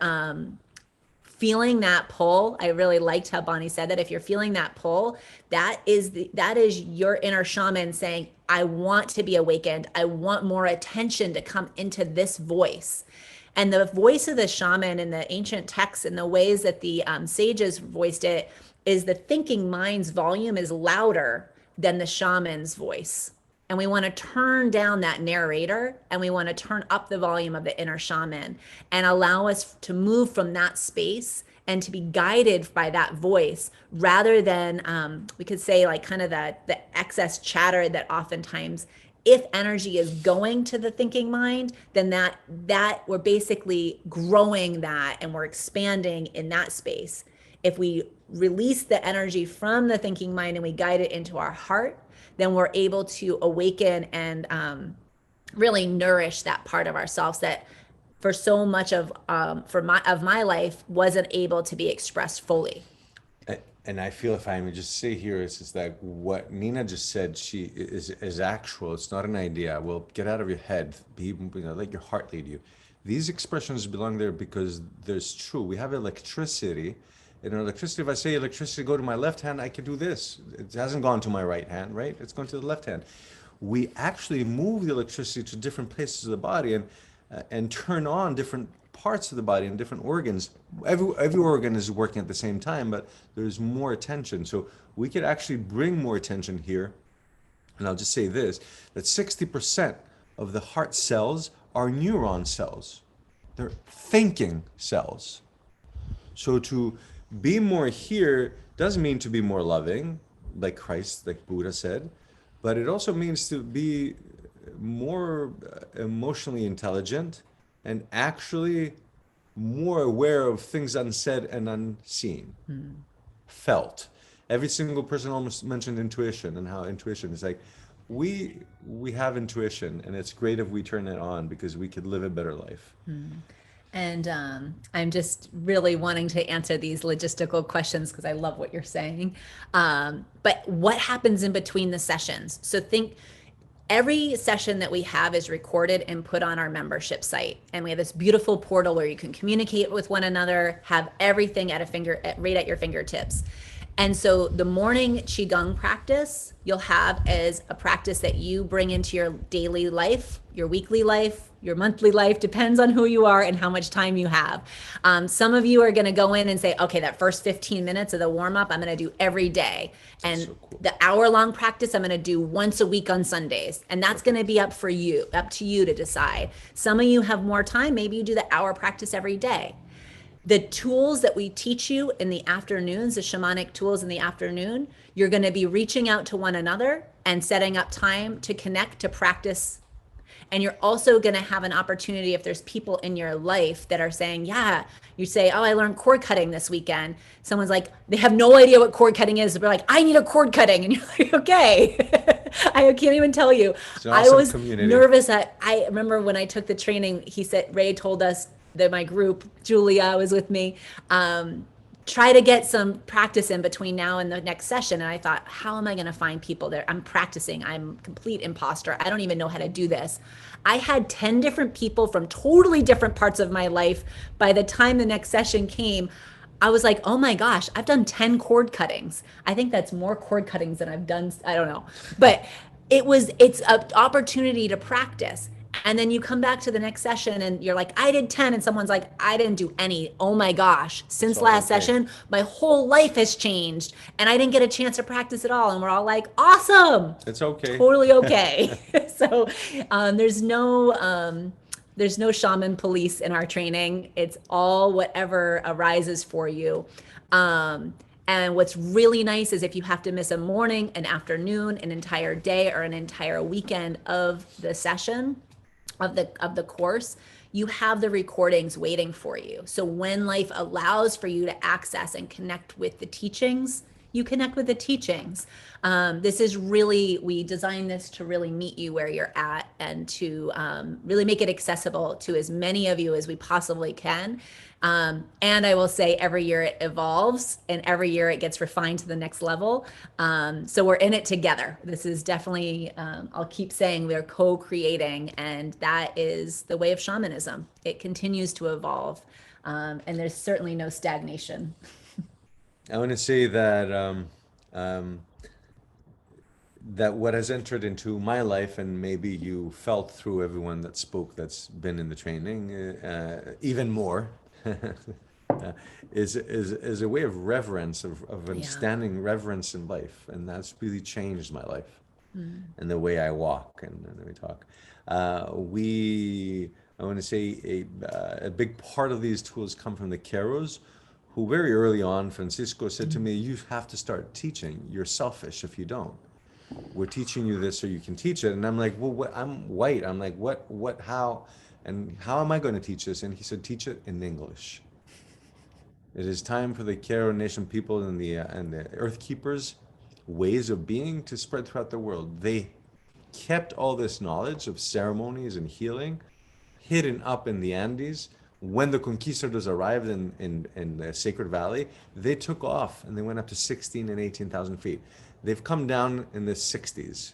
feeling that pull, I really liked how Bonnie said that. If you're feeling that pull, that is your inner shaman saying, I want to be awakened. I want more attention to come into this voice. And the voice of the shaman in the ancient texts and the ways that the sages voiced it is the thinking mind's volume is louder than the shaman's voice. And we want to turn down that narrator and we want to turn up the volume of the inner shaman and allow us to move from that space and to be guided by that voice rather than, we could say, like kind of the excess chatter that oftentimes, if energy is going to the thinking mind, then that we're basically growing that and we're expanding in that space. If we release the energy from the thinking mind and we guide it into our heart, then we're able to awaken and really nourish that part of ourselves that for so much of my life wasn't able to be expressed fully. And I feel, if I may just say here, is that what Nina just said, she is actual. It's not an idea. Well, get out of your head. Let your heart lead you. These expressions belong there because there's true. We have electricity. In electricity, if I say electricity go to my left hand, I can do this. It hasn't gone to my right hand, right? It's gone to the left hand. We actually move the electricity to different places of the body and turn on different parts of the body and different organs. Every organ is working at the same time, but there's more attention. So we could actually bring more attention here. And I'll just say this, that 60% of the heart cells are neuron cells. They're thinking cells. So to be more here doesn't mean to be more loving, like Christ, like Buddha said, but it also means to be more emotionally intelligent and actually more aware of things unsaid and unseen, felt. Every single person almost mentioned intuition and how intuition is like, we have intuition and it's great if we turn it on because we could live a better life. And I'm just really wanting to answer these logistical questions because I love what you're saying. But what happens in between the sessions? So think every session that we have is recorded and put on our membership site. And we have this beautiful portal where you can communicate with one another, have everything right at your fingertips. And so the morning Qigong practice you'll have as a practice that you bring into your daily life, your weekly life, your monthly life, depends on who you are and how much time you have. Some of you are going to go in and say, okay, that first 15 minutes of the warm up, I'm going to do every day. And so cool. The hour-long practice, I'm going to do once a week on Sundays. And that's going to be up to you to decide. Some of you have more time. Maybe you do the hour practice every day. The tools that we teach you in the afternoons, the shamanic tools in the afternoon, you're going to be reaching out to one another and setting up time to connect, to practice. And you're also going to have an opportunity if there's people in your life that are saying, yeah, you say, oh, I learned cord cutting this weekend. Someone's like, they have no idea what cord cutting is. They're like, I need a cord cutting. And you're like, okay, I can't even tell you. It's an awesome I was community. nervous. I remember when I took the training, he said, Ray told us that my group, Julia was with me, try to get some practice in between now and the next session. And I thought, how am I going to find people there? I'm practicing. I'm a complete imposter. I don't even know how to do this. I had 10 different people from totally different parts of my life. By the time the next session came, I was like, oh my gosh, I've done 10 cord cuttings. I think that's more cord cuttings than I've done. I don't know. But it's an opportunity to practice. And then you come back to the next session and you're like, I did 10. And someone's like, I didn't do any. Oh my gosh. Since So, last okay. session, my whole life has changed. And I didn't get a chance to practice at all. And we're all like, awesome. It's okay. Totally okay. So there's no shaman police in our training. It's all whatever arises for you. And what's really nice is if you have to miss a morning, an afternoon, an entire day, or an entire weekend of the session, of the course, you have the recordings waiting for you. So when life allows for you to access and connect with the teachings, you connect with the teachings. This is really, we designed this to really meet you where you're at and to really make it accessible to as many of you as we possibly can. And I will say every year it evolves and every year it gets refined to the next level. So we're in it together. This is definitely, I'll keep saying we're co-creating, and that is the way of shamanism. It continues to evolve, and there's certainly no stagnation. I want to say that that what has entered into my life, and maybe you felt through everyone that spoke that's been in the training, even more, is a way of reverence, of understanding reverence in life, and that's really changed my life and the way I walk and the way we talk. I want to say a big part of these tools come from the Keros, who very early on, Francisco said to me, you have to start teaching. You're selfish if you don't. We're teaching you this so you can teach it. And I'm like, well, I'm white. I'm like, how, and how am I going to teach this? And he said, teach it in English. It is time for the Kero Nation people and the Earth Keepers ways of being to spread throughout the world. They kept all this knowledge of ceremonies and healing hidden up in the Andes. When the conquistadors arrived in the Sacred Valley, they took off and they went up to 16 and 18,000 feet. They've come down in the 60s.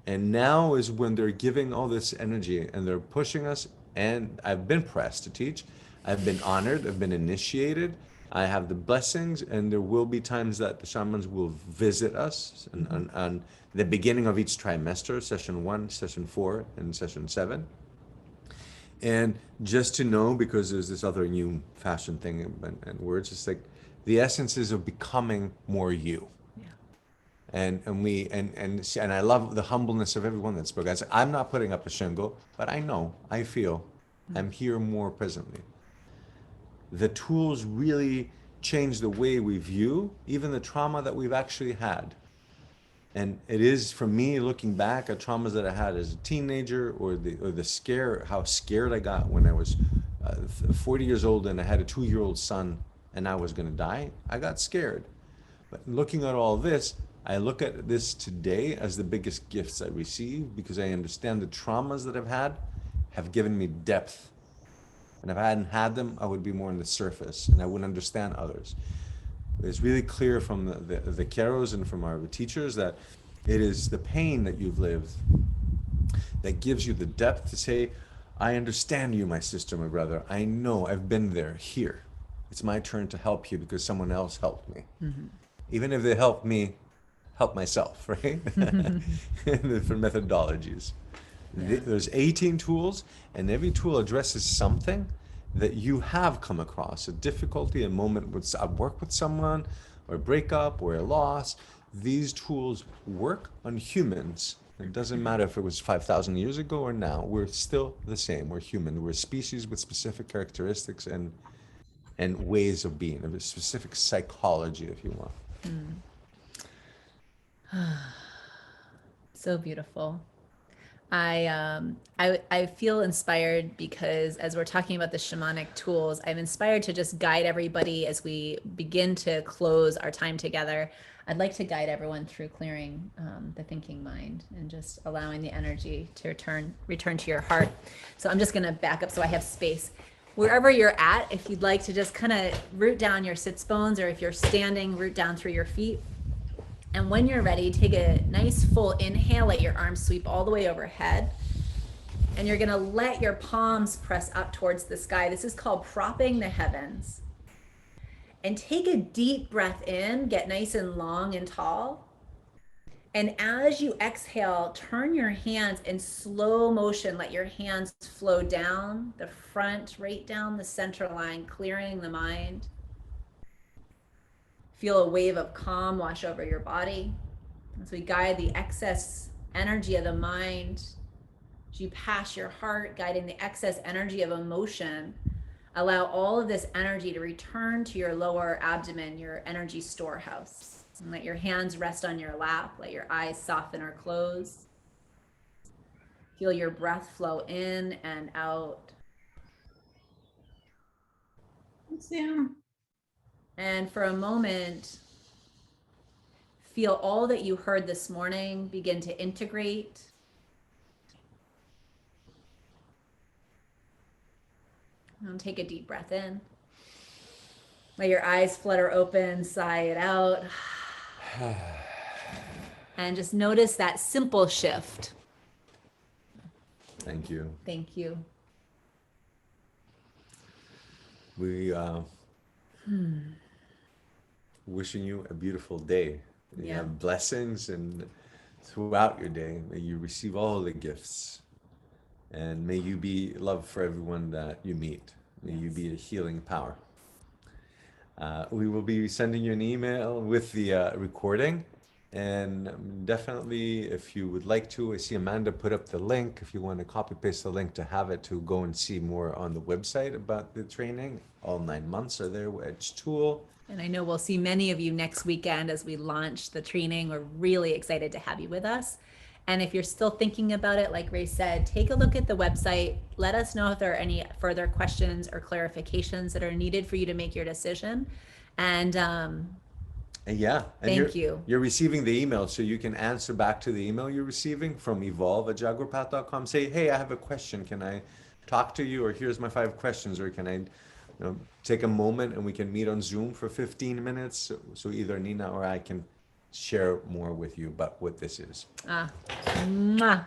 And now is when they're giving all this energy and they're pushing us. And I've been pressed to teach. I've been honored. I've been initiated. I have the blessings, and there will be times that the shamans will visit us on the beginning of each trimester, session 1, session 4, and session 7. And just to know, because there's this other new fashion thing and words, it's like the essences of becoming more you. Yeah. And I love the humbleness of everyone that spoke. I said, I'm not putting up a shingle, but I feel I'm here more presently. The tools really change the way we view even the trauma that we've actually had. And it is, for me, looking back at traumas that I had as a teenager, or the scare, how scared I got when I was 40 years old and I had a 2-year-old son and I was going to die. I got scared. But looking at all this, I look at this today as the biggest gifts I receive, because I understand the traumas that I've had have given me depth. And if I hadn't had them, I would be more on the surface and I wouldn't understand others. It's really clear from the Keros and from our teachers that it is the pain that you've lived that gives you the depth to say, I understand you, my sister, my brother. I know, I've been there, here. It's my turn to help you because someone else helped me. Mm-hmm. Even if they helped me, help myself, right? Different methodologies. Yeah. There's 18 tools, and every tool addresses something that you have come across, a difficulty, a moment with a work with someone, or a breakup, or a loss. These tools work on humans. It doesn't matter if it was 5,000 years ago or now. We're still the same. We're human. We're a species with specific characteristics and ways of being, of a specific psychology, if you want. So beautiful. I feel inspired because as we're talking about the shamanic tools, I'm inspired to just guide everybody as we begin to close our time together. I'd like to guide everyone through clearing the thinking mind and just allowing the energy to return to your heart. So I'm just going to back up so I have space. Wherever you're at, if you'd like to just kind of root down your sits bones, or if you're standing, root down through your feet. And when you're ready, take a nice full inhale, let your arms sweep all the way overhead. And you're gonna let your palms press up towards the sky. This is called propping the heavens. And take a deep breath in, get nice and long and tall. And as you exhale, turn your hands in slow motion. Let your hands flow down the front, right down the center line, clearing the mind. Feel a wave of calm wash over your body as we guide the excess energy of the mind as you pass your heart, guiding the excess energy of emotion. Allow all of this energy to return to your lower abdomen, your energy storehouse. And let your hands rest on your lap. Let your eyes soften or close. Feel your breath flow in and out. Sam. And for a moment, feel all that you heard this morning begin to integrate. And take a deep breath in. Let your eyes flutter open, sigh it out. And just notice that simple shift. Thank you. Thank you. We wishing you a beautiful day. You Yeah. have blessings, and throughout your day, may you receive all the gifts, and may you be love for everyone that you meet. May you be a healing power. We will be sending you an email with the recording, and definitely, if you would like to, I see Amanda put up the link. If you want to copy paste the link to have it to go and see more on the website about the training, all 9 months are there. Each tool. And I know we'll see many of you next weekend as we launch the training. We're really excited to have you with us. And if you're still thinking about it, like Ray said, take a look at the website. Let us know if there are any further questions or clarifications that are needed for you to make your decision. And Yeah. And thank you. You're receiving the email, so you can answer back to the email you're receiving from evolve@jaguarpath.com. Say, hey, I have a question. Can I talk to you? Or here's my 5 questions. Or can I take a moment and we can meet on Zoom for 15 minutes? So either Nina or I can share more with you about what this is. Mwah.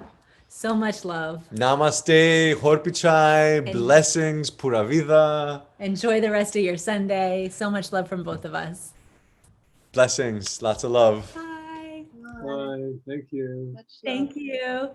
So much love. Namaste, Horpichai, blessings, pura vida. Enjoy the rest of your Sunday. So much love from both of us. Blessings, lots of love. Bye. Bye. Thank you. Much love. Thank you.